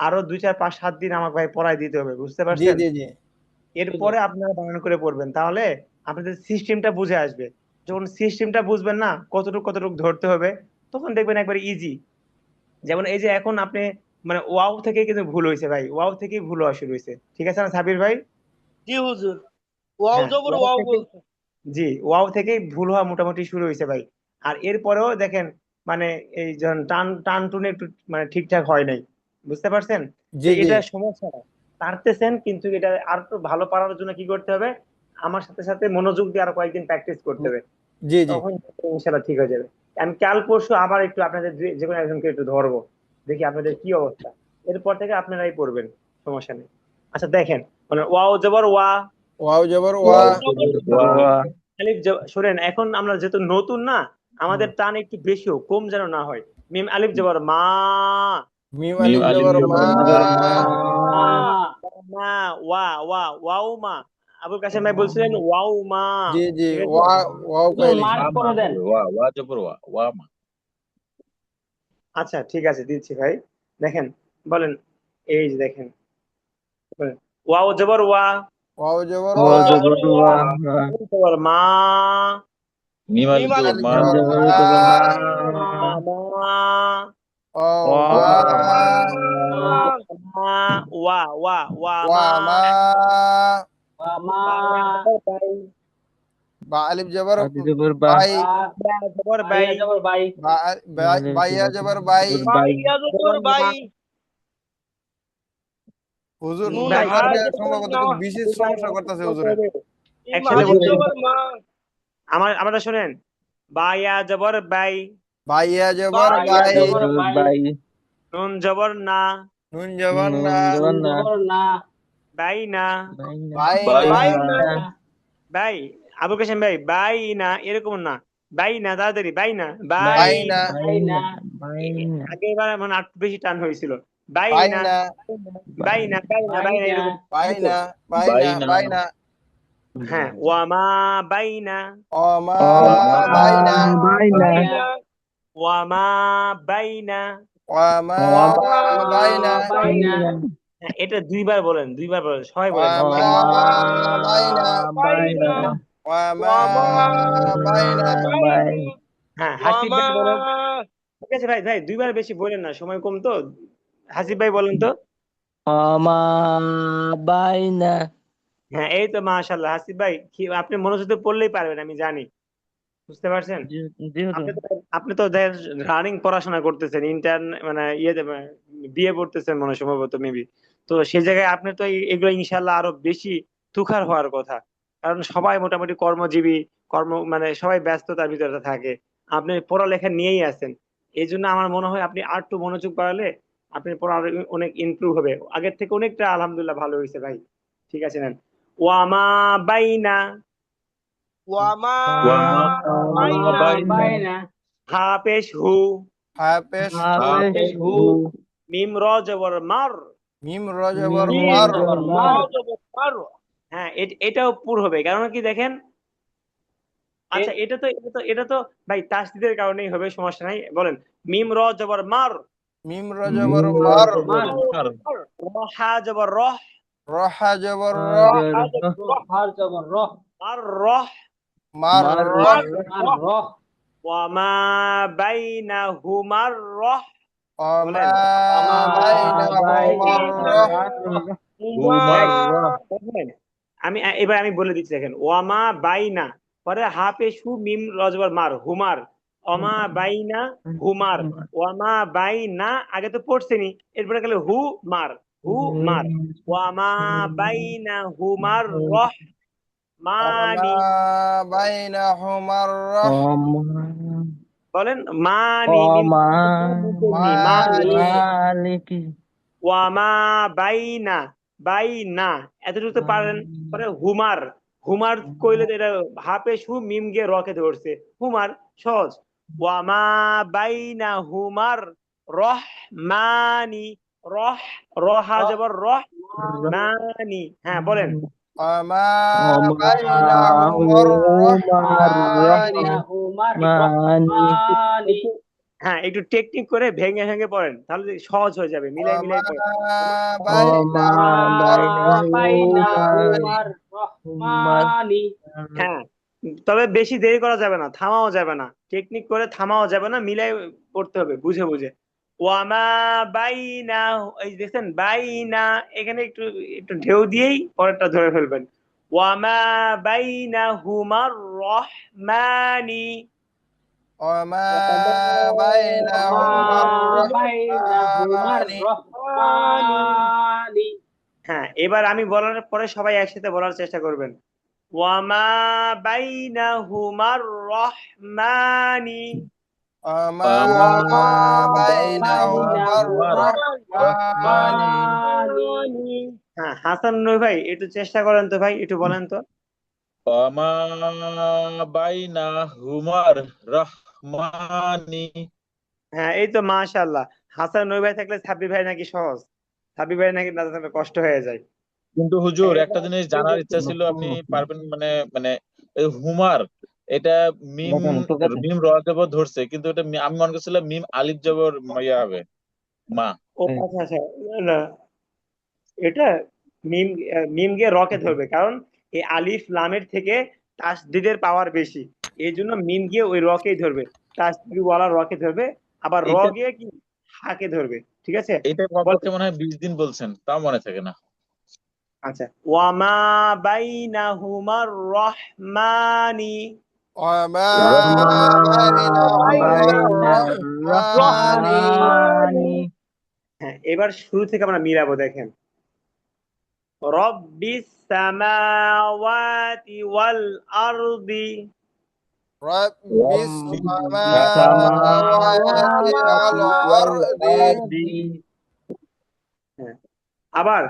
আরো 2 4 5 7 দিন আমাকে ভাই পড়াই দিতে হবে, বুঝতে জি পারছেন? জি জি এরপরে আপনারা বানান করে পড়বেন, তাহলে আপনাদের সিস্টেমটা বুঝে আসবে। যখন সিস্টেমটা বুঝবেন না, কতটুকু কতটুকু ধরতে হবে, তখন দেখবেন একবার ইজি। যেমন এই যে এখন আপনি মানে ওয়াও থেকে কিন্তু ভুল হয়েছে ভাই, ওয়াও থেকে ভুল হওয়া শুরু হয়েছে, ঠিক আছে না সাবির ভাই? জি হুজুর ওয়াও হ্যাঁ, জবর ওয়াও ওয়াও থেকে, বলছে। জি ওয়াও থেকে ভুল হওয়া মোটামুটি শুরু হয়েছে ভাই। আর এরপরেও দেখেন মানে এই যখন টান টান টুনে একটু মানে ঠিকঠাক হয় নাই, বুঝতে পারছেন? তো জি জি এটা সমস্যা না, পারতেছেন, কিন্তু এটা আর একটু ভালো পারার জন্য কি করতে হবে? আমার সাথে সাথে মনোযোগ দিয়ে আরো কয়েকদিন প্র্যাকটিস করতে হবে, জি জি তখন ইনশাল্লাহ ঠিক হয়ে যাবে। আমি কাল পরশু আবার একটু আপনাদের যে কোনো একজনকে একটু ধরবো, দেখি আপনাদের কি অবস্থা। এরপর থেকে আপনারাই পড়বেন, সমস্যা নেই। আচ্ছা দেখেন, মানে ওয়াও জবর ওয়া, ওয়াও জবর ওয়া ওয়াও ওয়াল জবর জবর ওয়া। ওয়া আলিফ শুনেন, এখন আমরা যেহেতু নতুন না, আমাদের টান একটু বেশিও কম যেন না হয়। মিম আলিফ জবর মা, মিম মিম আলিফ আলিফ জবর মা জবর মা মা ওয়া ওয়া ওয়াও মা। আবুল কাসেম ভাই বলছিলেন ওয়াও মা, জি জি ঠিক আছে? ওয়া ওয়াও হুজুর কয়ে লিখছি। মার্ক ওয়া মা করে দেন। ওয়া ওয়া জবর ওয়া ওয়া মা আচ্ছা ঠিক আছে, দিচ্ছি ভাই। দেখেন বলেন, এই যে দেখেন বলেন ওয়াও জবর ওয়া, ওয়াও জবর ওয়া ওয়া, জবর ওয়া, আলিফ জবর মা, মিম আলিফ মিম জবর আলিফ মা, মা জবর জবর মা, মা, মা, ও ওয়া মা, মা, ওয়া ওয়া ওয়া ওয়া মা, মা, মা, বা জবর বাই, বা আলিফ জবর আদি জবর বা, বাই, বা জবর বাই, বাইয়া জবর বাই, বাইয়া জবর বাই। বাই, বাইয়া জবর বাই, হুজুর নুন ভাই হা নেটওয়ার্কে জবর সম্ভবত না, খুব বিশেষ সমস্যা করতেছে হুজুরের। মিম একসাথে আলিফ বলতে হবে। জবর মা, আমরা শুনেন, বায়া জবর বাই, বাইয়া জবর বাইয়া বাই, জবর জবর বাই, বাই, নুন জবর না, নুন জবর না, নুন জবর নুন না, জবর না, বাই না, বাই না, বাই বাই না, বাই না, না, না, বাই, আবুল কাসেম ভাই, বাই না এরকম না, বাই না, তাড়াতাড়ি বাই না, বাই, বাই বাই না, বাই না, বাই না, আগেরবার মানে একটু বেশি টান হয়েছিল, বাই বাই না, না, বাই না, বাই না, বাই বাই না, না, এরকম। বাই না, বাই বাই না, না, বাই না, হ্যাঁ, ওয়ামা বাই না, ও মা, ও মা বাই না, বাই না, বাই বাই না, না, ওয়ামা বাই না। ও মা, ও মা বাই না, বাই বাই না, না, হ্যাঁ, এটা দুইবার বলেন, দুইবার বলেন, সবাই ও বলেন, ও মা, একসাথে। বাই না, বাই বাই না, না, ও মা, মা বাই না, বাই বাই, না, হ্যাঁ, হাসিব মা ভাই বলেন। ঠিক আছে ভাই, ভাই দুইবার বেশি বলেন না, সময় কম তো। হাসিব ভাই বলেন তো। ও মা বাই না, হ্যাঁ, এই তো মাশাআল্লাহ। হাসিব ভাই আপনি মনোযোগ দিয়ে পড়লেই পারবেন, আমি জানি। বুঝতে পারছেন? যেহেতু আপনি তো আপনি তো রানিং পড়াশোনা করতেছেন, ইন্টার্ন মানে ইয়েতে বিয়ে পড়তেছেন মনে হয় সম্ভবত মেবি। তো সেই জায়গায় আপনি তো এগুলো ইনশাল্লাহ আরো বেশি তুখার হওয়ার কথা। কারণ সবাই মোটামুটি কর্মজীবী, মানে সবাই ব্যস্ততার ভিতরে থাকে। আপনি পড়ালেখা নিয়েই আছেন। এই জন্য আমার মনে হয় আপনি আর একটু মনোযোগ বাড়ালে আপনি পড়া আরো অনেক ইমপ্রুভ হবে, আগের থেকে অনেকটা আলহামদুলিল্লাহ ভালো হয়েছে ভাই। ঠিক আছে নেন। ওয়ামা বাইনা, ওয়ামা ওয়ামা বাই না, বাই না, বাই না, হাফেজ হু, হাফেজ, হাফেজ হু, হু, মিম র জবর মার। মিম রজবর মিম মার, জবর র মার, জবর মার, হ্যাঁ, এটাও পুর হবে, কারণ কি দেখেন। আচ্ছা, এটা তো ভাই তাসদিদের কারণেই হবে, সমস্যা নাই, বলেন। মিম র জবর মার, মিম মিম রজবর মিম মার, মার, মার, রহা জবর রহ, রহা জবর র, হার জবর রহ, মার রহ, মার মার র, মার রহ, ওয়ামা বাইনাহুমার রহ। ও মা, বলেন। মা বাইনাহুমার র, বাইনাহুমার রহ, মা হুমার রহ, দেখেন, এবার আমি বলে দিচ্ছি, দেখেন। ওয়ামা বাইনা, পরে হাফেশু মিম রজবর মার হুমার, অমা বাইনা হুমার, ওয়ামা বাইনা আগে তো পড়ছেনি, এরপরে গেলে হু মার, হু মার, ওয়ামা বাইনা হুমার রহ ও মা, মানি। বাইনাহুমার র, বলেন মানি, মিম মা মানি। মানি, মালিকি, ওয়ামা বাইনা, বাইনা এতটুকু তো পারেন। পরে হুমার, হুমার কইলে তো এটা হাফে সু মিম গিয়ে রকে ধরছে, হুমার সহজ। ওয়ামা বাইনা হুমার রহমানি, রহ, রহা জবর রহ মানি। হ্যাঁ বলেন। ও মা, মা বাইনাহুমার রহমানি, বাইনাহুমার মানি, রহমানি, হ্যাঁ, একটু টেকনিক করে ভেঙে ভেঙে পড়েন, তাহলে সহজ হয়ে যাবে, ও মিলাই মা, মিলাই পড়েন। মা বাইনাহুমার রহমানি, বাইনাহুমার মার রহমানি, হ্যাঁ, তবে বেশি দেরি করা যাবে না, থামাও যাবে না, টেকনিক করে থামাও যাবে না, মিলাই পড়তে হবে বুঝে বুঝে। ওয়ামা বাইনা, এই যে দেখছেন বাইনা, এখানে একটু একটু ঢেউ দিয়েই পরেরটা ধরে ফেলবেন। ওয়ামা বাইনা হুমার রহমানি, ও মা, বাইনাহুমার বাইনাহুমার রহমানি, রহমানি, হ্যাঁ, এবার আমি বলার পরে সবাই একসাথে বলার চেষ্টা করবেন। ওয়ামা বাইনা হুমার রহমানি। ও মা, আমা বাইনাহুমার বাইনাহুমার রহমানি, রহমানি, রহমানি, হ্যাঁ, হাসান নই ভাই, একটু চেষ্টা করেন তো ভাই, একটু বলেন তো। আমা বাইনাহুমার রহমানি। হ্যাঁ, এই তো মাশাআল্লাহ। হাসান নই ভাই থাকলে সাব্বির ভাই নাকি সহজ, সাব্বির ভাই নাকি না থাকলে কষ্ট হয়ে যায়। কিন্তু হুজুর একটা এবার জিনিস জানার ইচ্ছা ছিল, আপনি পারবেন মানে মানে এই হুমার, এটা মিম, মিম র জবর ধরছে, কিন্তু এটা আমি মনে করছিলাম মিম আলিফ জবর ইয়া হবে, মা। ও আচ্ছা আচ্ছা, না, না, এটা মিম মিম গিয়ে রকে ধরবে, কারণ এই আলিফ লামের থেকে তাসদিদের পাওয়ার বেশি, এই জন্য মিম গিয়ে ওই রকেই ধরবে, তাসদিদ ওয়ালা রকে ধরবে, আবার র এটা গিয়ে কি হাকে ধরবে। ঠিক আছে, এটা বল। কমপক্ষে মনে হয় 20 দিন বলছেন, তাও মনে থাকে না। আচ্ছা, ওয়ামা বাইনাহুমার রহমানি। وما وما بينهما بين الرحمن الرحمن হ্যাঁ, এবার শুরু থেকে আমরা মিলাবো, দেখেন। রব্বিস সামাওয়াতি ওয়াল আরদি। رب رب السماوات والأرض والأرض হ্যাঁ, আবার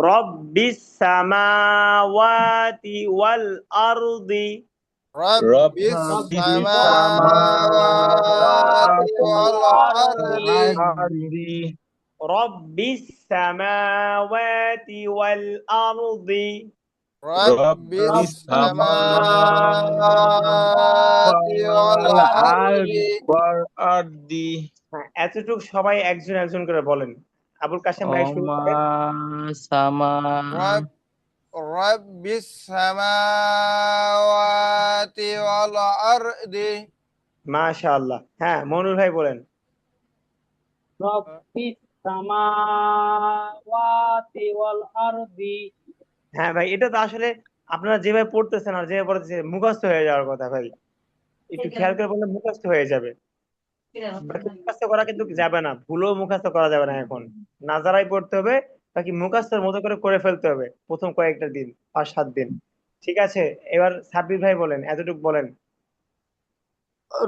রব্বিস সামাওয়াতি ওয়াল আরদি। رب রব رب السماوات السماوات والأرض والأرض রব্বিস সামাওয়াতি ওয়াল আরদি। رب রব السماوات والأرض আরদি। হ্যাঁ, এতটুকু সবাই একজন একজন করে বলেন। আবুল কাশেম ভাই শুরু وما করেন। سما رب السماوات والأرض মাশাআল্লাহ। হ্যাঁ, মনুর ভাই বলেন। রব্বিস সামাওয়াতি ওয়াল আরদি। হ্যাঁ ভাই, এটা তো আসলে আপনারা যেভাবে পড়তেছেন আর যেভাবে পড়তেছেন মুখস্থ হয়ে যাওয়ার কথা ভাই, একটু খেয়াল করে বললে মুখস্থ হয়ে যাবে। বাকি মুখস্থ করা কিন্তু যাবে না, ভুলও মুখস্থ করা যাবে না এখন, নাজারাই পড়তে হবে, বাকি মুখস্থের মতো করে করে ফেলতে হবে প্রথম কয়েকটা দিন, 5-7 দিন। ঠিক আছে, এবার সাব্বির ভাই বলেন, এতটুকু বলেন।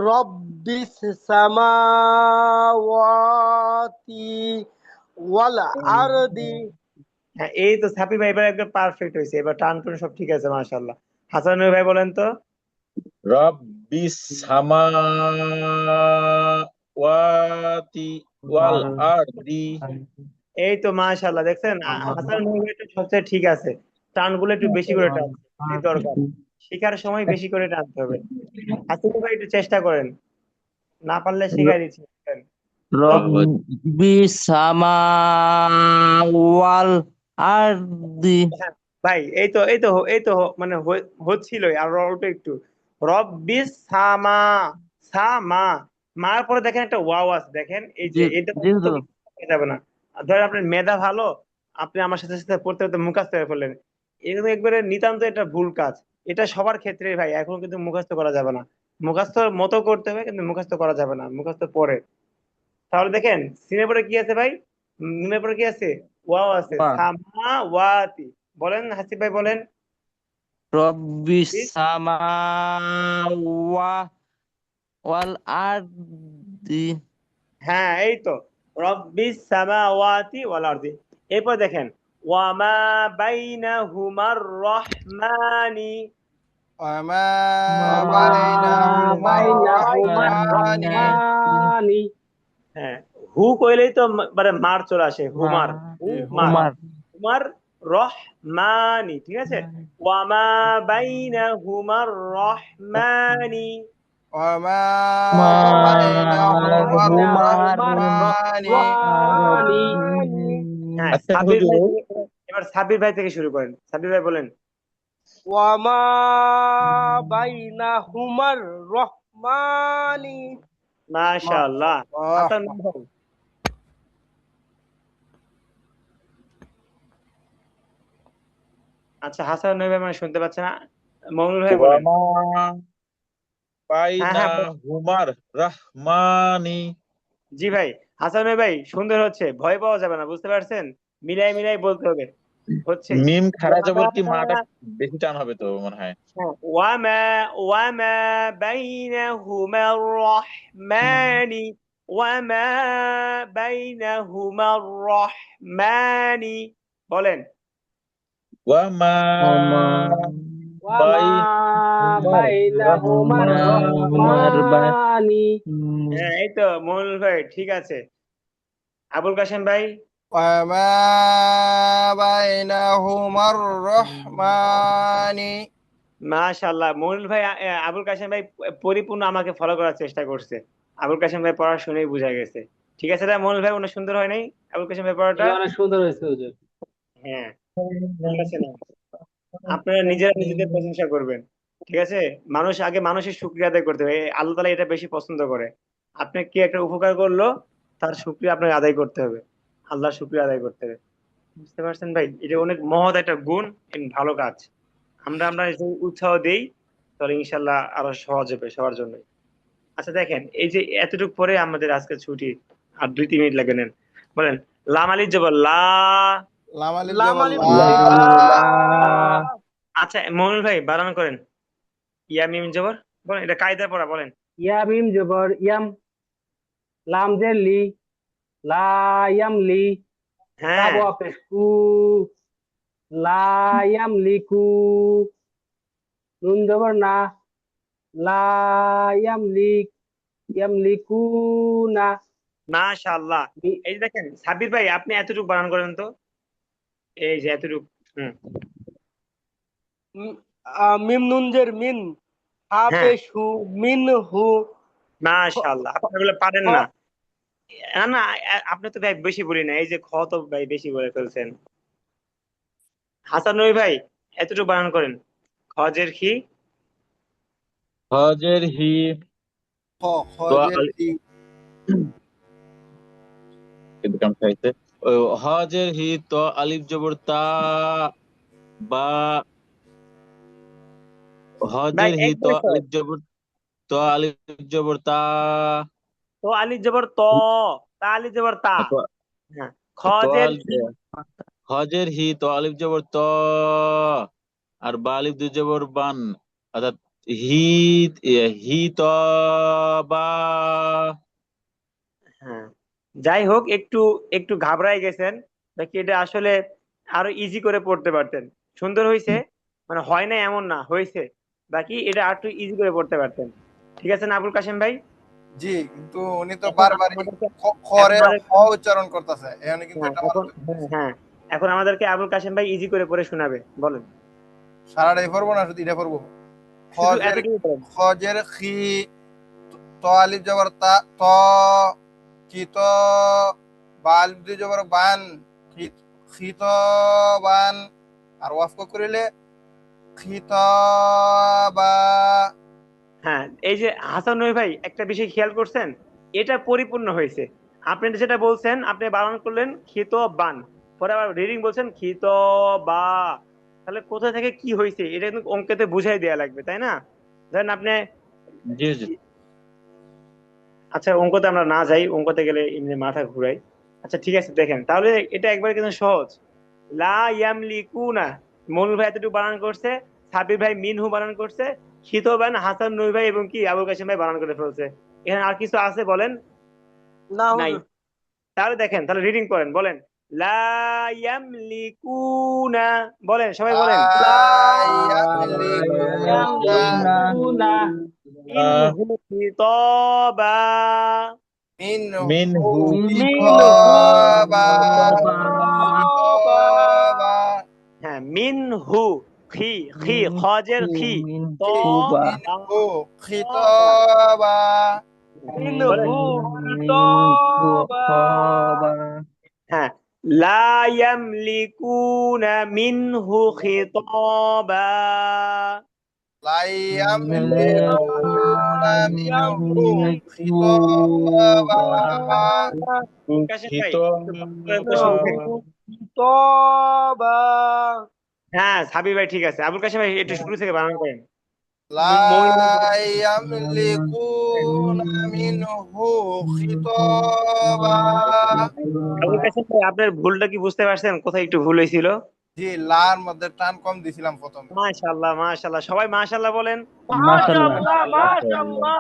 রব্বিস সামাওয়াতি ওয়াল আরদি। হ্যাঁ, এই তো সাব্বির ভাই এবার একদম পারফেক্ট হয়েছে, এবার টান টুন সব ঠিক আছে, মাশাআল্লাহ। হাসান ভাই বলেন তো। রব্বিস সামাওয়াতি ওয়াল আরদি। এই তো মাশাআল্লাহ, দেখছেন হাসান ভাই তো সবচেয়ে ঠিক আছে, টানগুলো একটু বেশি করে টানছে, এটাই দরকার, শেখার সময় বেশি করে টানতে হবে। হাসান ভাই একটু চেষ্টা করেন, না পারলে শেখাই দিচ্ছি। رب السماء والأرض হ্যাঁ, ভাই এই তো মানে হচ্ছিলই, আর অল্প একটু। রব্বিস সামা, সামা, মার পরে দেখেন একটা ওয়াও আছে, দেখেন এই যে এটা তো যেহেতু যাবে না। ধরেন আপনার মেধা ভালো, আপনি আমার সাথে সাথে পড়তে পড়তে মুখস্থ হয়ে ফেললেন, এটা একবারে নিতান্ত এটা ভুল কাজ। এটা সবার ক্ষেত্রে ভাই, এখন কিন্তু মুখস্থ করা যাবে না, মুখস্থ মতো করতে হবে, কিন্তু মুখস্থ করা যাবে না, মুখস্থ পরে। তাহলে দেখেন সিনের পরে কি আছে ভাই, নুনের পরে কি আছে, ওয়াও আছে, সামা ওয়াতি। বলেন হাসিব ভাই বলেন। رب السماء والأرض হ্যাঁ, এই তো রব্বিস সামাওয়াতি ওয়াল আরদি। এরপর দেখেন ওয়ামা বাইনাহুমার রহমানি। وما ওমা بينهما বাইনাহুমা الرحمن রহমানি। হ্যাঁ, হু কইলেই তো মানে মার চলে আসে, homer, homer, homer homer Rahmani. ঠিক আছে, ওয়ামা বাইনাহুমার রহমানি। وما ওমা بينهما বাইনাহুমার الرحمن রহমানি। হ্যাঁ, আচ্ছা সাব্বির ভাই হুজুর, এবার সাব্বির ভাই থেকে শুরু করেন, সাব্বির ভাই বলেন। ওয়ামা বাইনাহুমার রহমানি। মাশাআল্লাহ। হাসান ভাই। আচ্ছা, হাসান ভাই মানে শুনতে পাচ্ছে না, মমিনুল ভাই বলেন। ওয়ামা হ্যাঁ হ্যাঁ, বাইনাহুমার রহমানি। জি ভাই, হাসান ভাই সুন্দর হচ্ছে, ভয় পাওয়া যাবে না, বুঝতে পারছেন, মিলাই মিলাই বলতে হবে, হচ্ছে। মিম খাড়া জবর কি মাটা বেশি টান হবে তো মনে হয়। ওয়ামা ওয়ামা বাইনাহুমা রহমানি, ওয়ামা বাইনাহুমা রহমানি। বলেন। ওয়ামা ওয়ামা বাইনাহুমার রহমানি। হ্যাঁ, এই তো মনুল ভাই ঠিক আছে। আবুল কাশেম ভাই। وما بينهما الرحمن মাশাআল্লাহ, মনুল ভাই আবুল কাশেম ভাই পরিপূর্ণ আমাকে ফলো করার চেষ্টা করছে, আবুল কাশেম ভাই পড়া শুনেই বোঝা গেছে। ঠিক আছে, মনুল ভাই অনেক সুন্দর হয় নাই আবুল কাশেম ভাই পড়াটা। এটা অনেক সুন্দর হয়েছে হুজুর। হ্যাঁ, ঠিক আছে না? আপনারা নিজেরা নিজেদের প্রশংসা করবেন, ঠিক আছে? আগে মানুষের শুকরিয়া আদায় করতে হবে, আল্লাহ তাআলা এটা বেশি পছন্দ করে। আপনি কি একটা উপকার করলো, তার শুকরিয়া আপনাকে আদায় করতে হবে, আল্লাহর শুকরিয়া আদায় করতে হবে। বুঝতে পারছেন ভাই? এটা অনেক মহৎ একটা গুণ এবং ভালো কাজ। আমরা আমরা যদি উৎসাহ দেই, তাহলে ইনশাল্লাহ আরো সহজ হবে সবার জন্য। আচ্ছা দেখেন, এই যে এতটুকু পরে আমাদের আজকে ছুটি, আর 2-3 মিনিট লাগে, নেন বলেন। লাম আলিফ জবর লা। লাম আলিফ লাম জবর আলিফ লা। আচ্ছা মমিনুল ভাই বানান করেন, ইয়া মিম জবর, বলেন, এটা কায়দা পড়া, বলেন। ইয়া মিম জবর ইয়াম, লাম জের লি, লা ইয়াম লি, হ্যাঁ, কাবু পেশ কু, লা ইয়াম লিকু, নুন জবর না, লা ইয়াম লিক, ইয়াম লিকু না। মাশাআল্লাহ। এই যে দেখেন সাব্বির ভাই, আপনি এতটুকু বানান করেন তো, এই যে এতটুকু। হুম। মিম নুন জের মিন, হা হ্যাঁ, পেশ হু, মিন হু, মাশাআল্লাহ, আপনি এগুলো পারেন না। না না, আপনি তো ভাই বেশি বলি না, এই যে খ তো ভাই বেশি বলে ফেলছেন। হাসান নবী ভাই, এতটুকু বানান করেন, খজের খি। হজের হি খ খ তো জের ই। কাম খাইছে। হজের হি তো আলিফ জবর তা, বা ভাই হজের হি তো একবারে সহজ। আলিফ জবর, তো আলিফ জবর তা, তো আলিফ জবর ত, তা আলিফ জবর তা। তো হ্যাঁ, তো খজের খি। হজের হি তো আলিফ জবর ত, আর বা আলিফ দুই জবর বান, অর্থাৎ হি, হি ত বা। হ্যাঁ, যাই হোক, একটু একটু ঘাবড়াই গেছেন, বাকি এটা আসলে আরো ইজি করে পড়তে পারতেন। সুন্দর হয়েছে, মানে হয় না এমন না, হয়েছে। বাকি এটা আর একটু ইজি করে পড়তে পারতেন। ঠিক আছে না আবুল কাশেম ভাই? জি, কিন্তু উনি তো এখন বারবারই আমাদেরকে এখন খরে আমাদের খ উচ্চারণ করতেছে, এখানে কিন্তু হ্যাঁ এটা ভালো এখন হ্যাঁ হ্যাঁ, এখন আমাদেরকে আবুল কাশেম ভাই ইজি করে পড়ে শোনাবে, বলেন। সারাটাই পড়বো না, শুধু এটা পড়বো। শুধু খজের এতটুকু পড়েন। খজের খি, ত আলিফ জবর তা ত, কি তো, বা আলিফ দুই জবর বান, কি খিত বান, আর ওয়াফ করিলে খিত বা। হ্যাঁ, এই যে হাসান নবী ভাই, একটা বিষয় খেয়াল করছেন, এটা পরিপূর্ণ হয়েছে। আপনি যেটা বলছেন, আপনি বানান করলেন খিত বান, পরে আবার রিডিং বলছেন খিত বা। তাহলে কোথা থেকে কি হয়েছে এটা কিন্তু অঙ্কেতে বুঝাই দেয়া লাগবে, তাই না? ধরেন আপনি, জি জি। আচ্ছা অঙ্কতে আমরা না যাই, অঙ্কতে গেলে এমনি মাথা ঘুরাই। আচ্ছা ঠিক আছে, দেখেন তাহলে এটা একবার কিন্তু সহজ। লা ইয়ামলিকুনা, মনুল ভাই এতটুকু বানান করছে, সাবির ভাই মিনহু বানান করছে, শীতবান হাসান নবী ভাই এবং কি আবুল কাশিম ভাই বানান করে ফেলছে। এখানে আর কিছু আছে বলেন? না নাই। হুজুর। তাহলে দেখেন, তাহলে রিডিং করেন, বলেন। লা ইয়ামলিকুনা, বলেন সবাই বলেন। লা ইয়ামলিকুনা ইয়ামলিকুনা মিনহু খিতাবা। মিনহু মিনহু মিনহু খিতাবা, খিতাবা, খিতাবা, হ্যাঁ, মিনহু, খি, খি খজের খি, ত বা। মিনহু খিতাবা, বলেন। মিনহু খিতাবা, হ্যাঁ, লা ইয়ামলিকুনা মিনহু খিতাবা। লা ইয়ামলিকুনা মিনহু খিতাবা। কাশেম ভাই খিত একটু ভালো করে বসে উঠেন। খিতাবা, হ্যাঁ সাবির ভাই ঠিক আছে, আবুল কাশেম ভাই একটু শুরু থেকে বানান করেন। লা মমিন ইয়ামলিকুনা মিনহু খিতাবা। আবুল কাশেম ভাই, আপনার ভুলটা কি বুঝতে পারছেন, কোথায় একটু ভুল হয়েছিল? জি, লার মধ্যে টান কম দিছিলাম প্রথমে। মাশাআল্লাহ মাশাআল্লাহ, সবাই মাশাআল্লাহ বলেন। মাশাআল্লাহ মাশাআল্লাহ।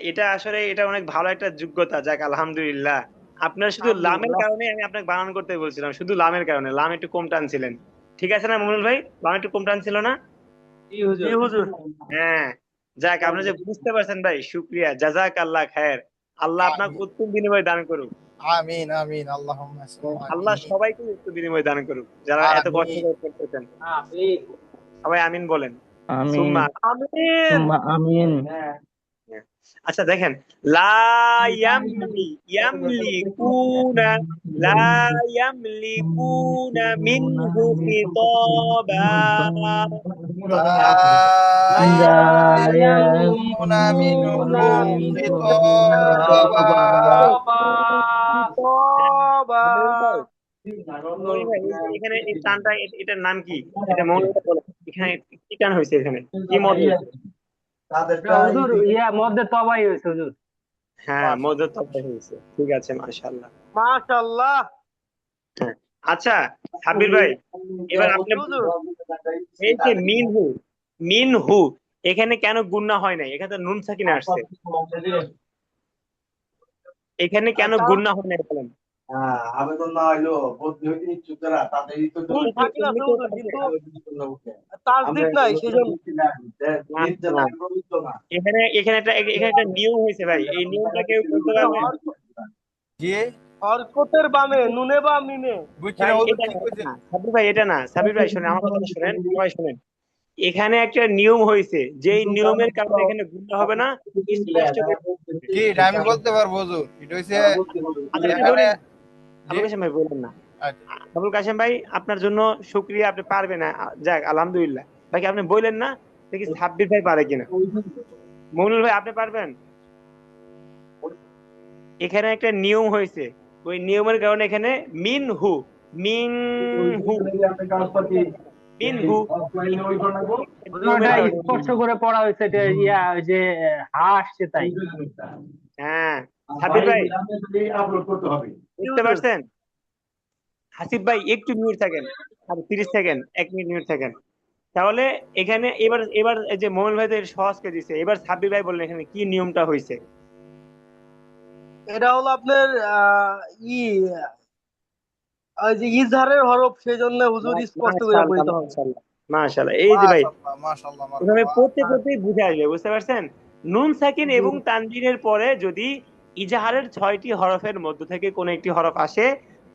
এটা আসলে এটা অনেক ভালো একটা যোগ্যতা, যাক আলহামদুলিল্লাহ। আপনার শুধু লামের আলহামদুলিল্লাহ। কারণে আমি আপনাকে বানান করতে বলছিলাম, শুধু লামের কারণে, লাম একটু কম টানছিলেন। ঠিক আছে না মনুল ভাই, লাম একটু কম টানছিল না? জি জি হুজুর। হুজুর। হ্যাঁ, যাক আপনি যে বুঝতে পারছেন ভাই, শুক্রিয়া, জাযাক আল্লাহ খায়ের। আল্লাহ আপনাকে উত্তম বিনিময় দান করুক। আমিন আমিন, আল্লাহুম্মা আল্লাহ আমিন সবাইকে উত্তম বিনিময় দান করুক, যারা এত কষ্ট আমিন। করে করতেছেন। আমিন। সবাই আমিন বলেন। আমিন সুম্মা। আমিন। আমিন। হ্যাঁ। আচ্ছা দেখেন, লা ইয়ামলিকুনা লা ইয়ামলিকুনা মিনহু খিতাবা। লা لا ইয়ামলিকুনা يملكون মিনহু منه খিতাবা। خطابا মনির ভাই, এখানে এই টানটা এটার নাম কি? এটা মনির ভাই বলে, এখানে কি টান হয়েছে? এখানে কি মদ হয়েছে? হুজুর মধ্যে তবাই হয়েছে হুজুর। হ্যাঁ, মদের তরকারি হয়েছে। ঠিক আছে, মাশাআল্লাহ। মাশাআল্লাহ। হ্যাঁ। আচ্ছা সাব্বির ভাই, এবার আপনি হুজুর এই যে মিনহু, মিনহু এখানে কেন গুণনা হয় নাই? এখানে তো নুন সাকিন আসছে, এখানে কেন কারণ গুণনা হয় নাই বলেন? নুন সাকিন আছে হুজুর, কিন্তু তাসদিদ না, নাই সেজন্য। না, এখানে এখানে একটা নিয়ম হয়েছে ভাই, এই নিয়মটা কেউ বলতে পারবেন? জি হরকতের বামে নুনে বা মিমে। বুঝছি না ভাই হুজুর, এটা ঠিক না, এটা কইছেন। না সাব্বির ভাই, এটা না। সাব্বির ভাই শোনেন, আমার কথাটা শোনেন, সবাই শোনেন। এখানে একটা নিয়ম হয়েছে, যেই নিয়মের কারণে এখানে গুণনা হবে না, স্পষ্ট করে বলছে। জি এটা আমি বলতে পারবো হুজুর, এটা হইছে আচ্ছা আপনি এখানে। বলেন, জি আবুল কাশেম ভাই বলেন না। আচ্ছা। আবুল কাশেম ভাই, আপনার জন্য শুক্রিয়া, আপনি পারবেন না, যাক আলহামদুলিল্লাহ। বাকি আপনি বললেন না, দেখি সাব্বির ভাই পারে কিনা। মইনুল ভাই, আপনি পারবেন? এখানে একটা নিয়ম হয়েছে, ওই নিয়মের কারণে এখানে মিন হু, মিন হু, মিন হু, হুজুর নিয়মের ওটা কারণে। স্পর্শ করে পড়া হয়েছে, এটা ওই যে হা আসছে তাই। হ্যাঁ সাব্বির ভাই, জি বুঝতে হুজুর। পারছেন? হাসিব ভাই একটু মিনিট থাকেন, আর 30 সেকেন্ড, 1 মিনিট মিনিট থাকেন। তাহলে এখানে এবার এবার এই যে মোমিন ভাইদের সহজকে দিছে, এবার সাব্বির ভাই বললেন এখানে কি নিয়মটা হয়েছে। এটা হলো আপনার ই ওই যে ইজহারের হরফ, সেজন্য হুজুর স্পষ্ট করে মাশাআল্লাহ, বলতে হবে। মাশাআল্লাহ, মাশাআল্লাহ। এই যে ভাই, মাশাআল্লাহ মাশাআল্লাহ এভাবে মাশাআল্লাহ। পড়তে পড়তেই বুঝে আসবে, বুঝতে পারছেন? নুন সাকিন এবং তানবিনের পরে যদি ইজাহারের 6টি হরফের মধ্য থেকে কোন একটি হরফ আসে,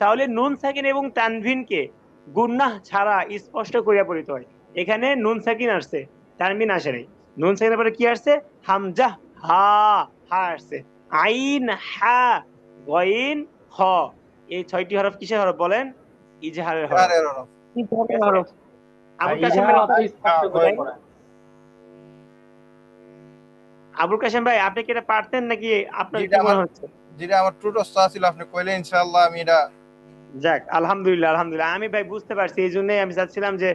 তাহলে নুন সাকিন এবং তানভিনকে গুন্নাহ ছাড়া স্পষ্ট করিয়া পড়িতে হয়। এখানে নুন সাকিন আসছে, তানবিন আসে নাই। নুন সাকিনের পরে কি আসছে? হামজা, হা, হা আসছে। আইন, হা, গইন, হ। এই 6টি হরফ কিসের হরফ বলেন? ইজাহারের হরফ। ইজাহারের হরফ। ঠিক ইজহারের আছে? হরফ। আবুল ইহা কাশেম ভাই, অত স্পষ্ট করে ভাই, পড়া। আবুল কাশেম ভাই, আপনি কি এটা পারতেন নাকি? আপনার যেটা কি আমার মনে হচ্ছে? যেটা আমার টুটস্থ ছিল আপনি কইলে ইনশাআল্লাহ আমি এটা। যাক আলহামদুলিল্লাহ, আলহামদুলিল্লাহ। আমি ভাই বুঝতে পারছি, এই জন্যই আমি চাচ্ছিলাম যে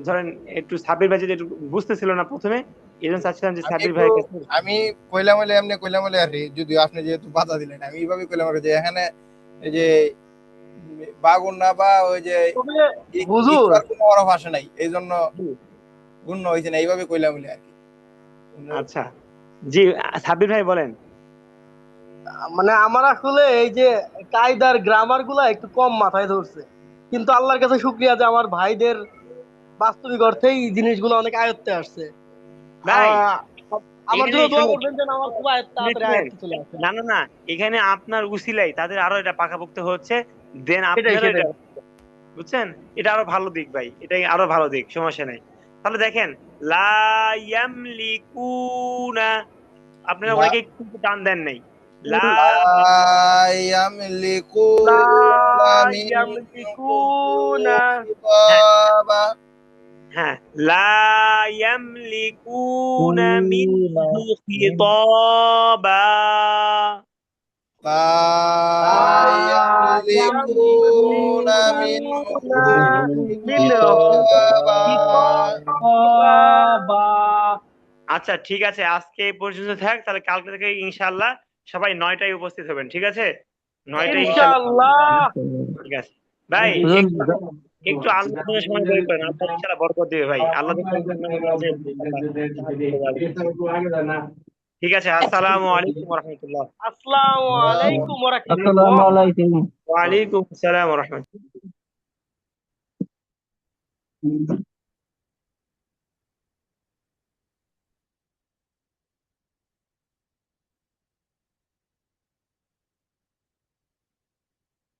ধরেন একটু সাব্বির ভাই যদি একটু বুঝতেছিল না প্রথমে, এই জন্য চাচ্ছিলাম যে আমি সাব্বির একটু ভাইয়ের কাছে। আমি কইলাম হলে এমনি কইলাম হলে আর কি, যদিও আপনি যেহেতু বাধা দিলেন আমি এইভাবে কইলাম আর কি, যে এখানে এই যে বাগুন্না বা ওই যে তবে একটু হুজুর আর কোনো হরফ আসে নাই, এই জন্য জি, গুণ্য হয়েছে না, এইভাবে কইলাম বলে আর কি। আচ্ছা, জি, সাব্বির ভাই বলেন। মানে আমার আসলে এই যে কায়দার গ্রামার গুলা একটু কম মাথায় ধরছে, কিন্তু আল্লাহর কাছে শুক্রিয়া যে আমার ভাইদের বাস্তবিক অর্থেই এই জিনিসগুলো অনেক আয়ত্তে আসছে। ভাই আহ, আমার এখানে জন্য দোয়া শুনুন, করবেন যেন আমার খুব তাড়াতাড়ি শুনেন, আয়ত্তে চলে আসে। না না না, এখানে আপনার উসিলাই তাদের আরো এটা পাকাপোক্ত হচ্ছে, দেন সেটাই আপনারও এটা, সেটাই। বুঝছেন? এটা আরো ভালো দিক ভাই, এটাই আরো ভালো দিক, সমস্যা নাই। তাহলে দেখেন, লা ইয়ামলিকুনা, আপনারা লা অনেকে কিন্তু টান দেন নাই। লা, লা ইয়ামলিকুনা মিনকুম ইয়ামলিকুনা। হ্যাঁ, খিতাবা। হ্যাঁ, লা ইয়ামলিকুনা মিনহু খিতাবা। লা লা ইয়ামলিকুনা ইয়ামলিকুনা মিনকুম মিনহু খিতাবা। খিতাবা। আচ্ছা ঠিক আছে, আজকে এই পর্যন্ত থাক, তাহলে কালকে থেকে ইনশাআল্লাহ সবাই 9টায় উপস্থিত হবেন, ঠিক আছে? 9টায় ইনশাআল্লাহ। ইনশাআল্লাহ। ঠিক আছে ভাই, হুজুর, একটু একটু আল্লাহর জন্য সময় বের করেন, আল্লাহ ইনশাআল্লাহ বরকত দিবে ভাই, আল্লাহ যদি আপনার কাজে ইনশাআল্লাহ সাহায্য করবে আল্লাহ। ঠিক আছে, আসসালামু আলাইকুম ওয়া রাহমাতুল্লাহ। আসসালামু আলাইকুম ওয়া আসসালামু রাহমাতুল্লাহ। আলাইকুম। ওয়া আলাইকুম আসসালাম ওয়া রাহমাতুল্লাহ।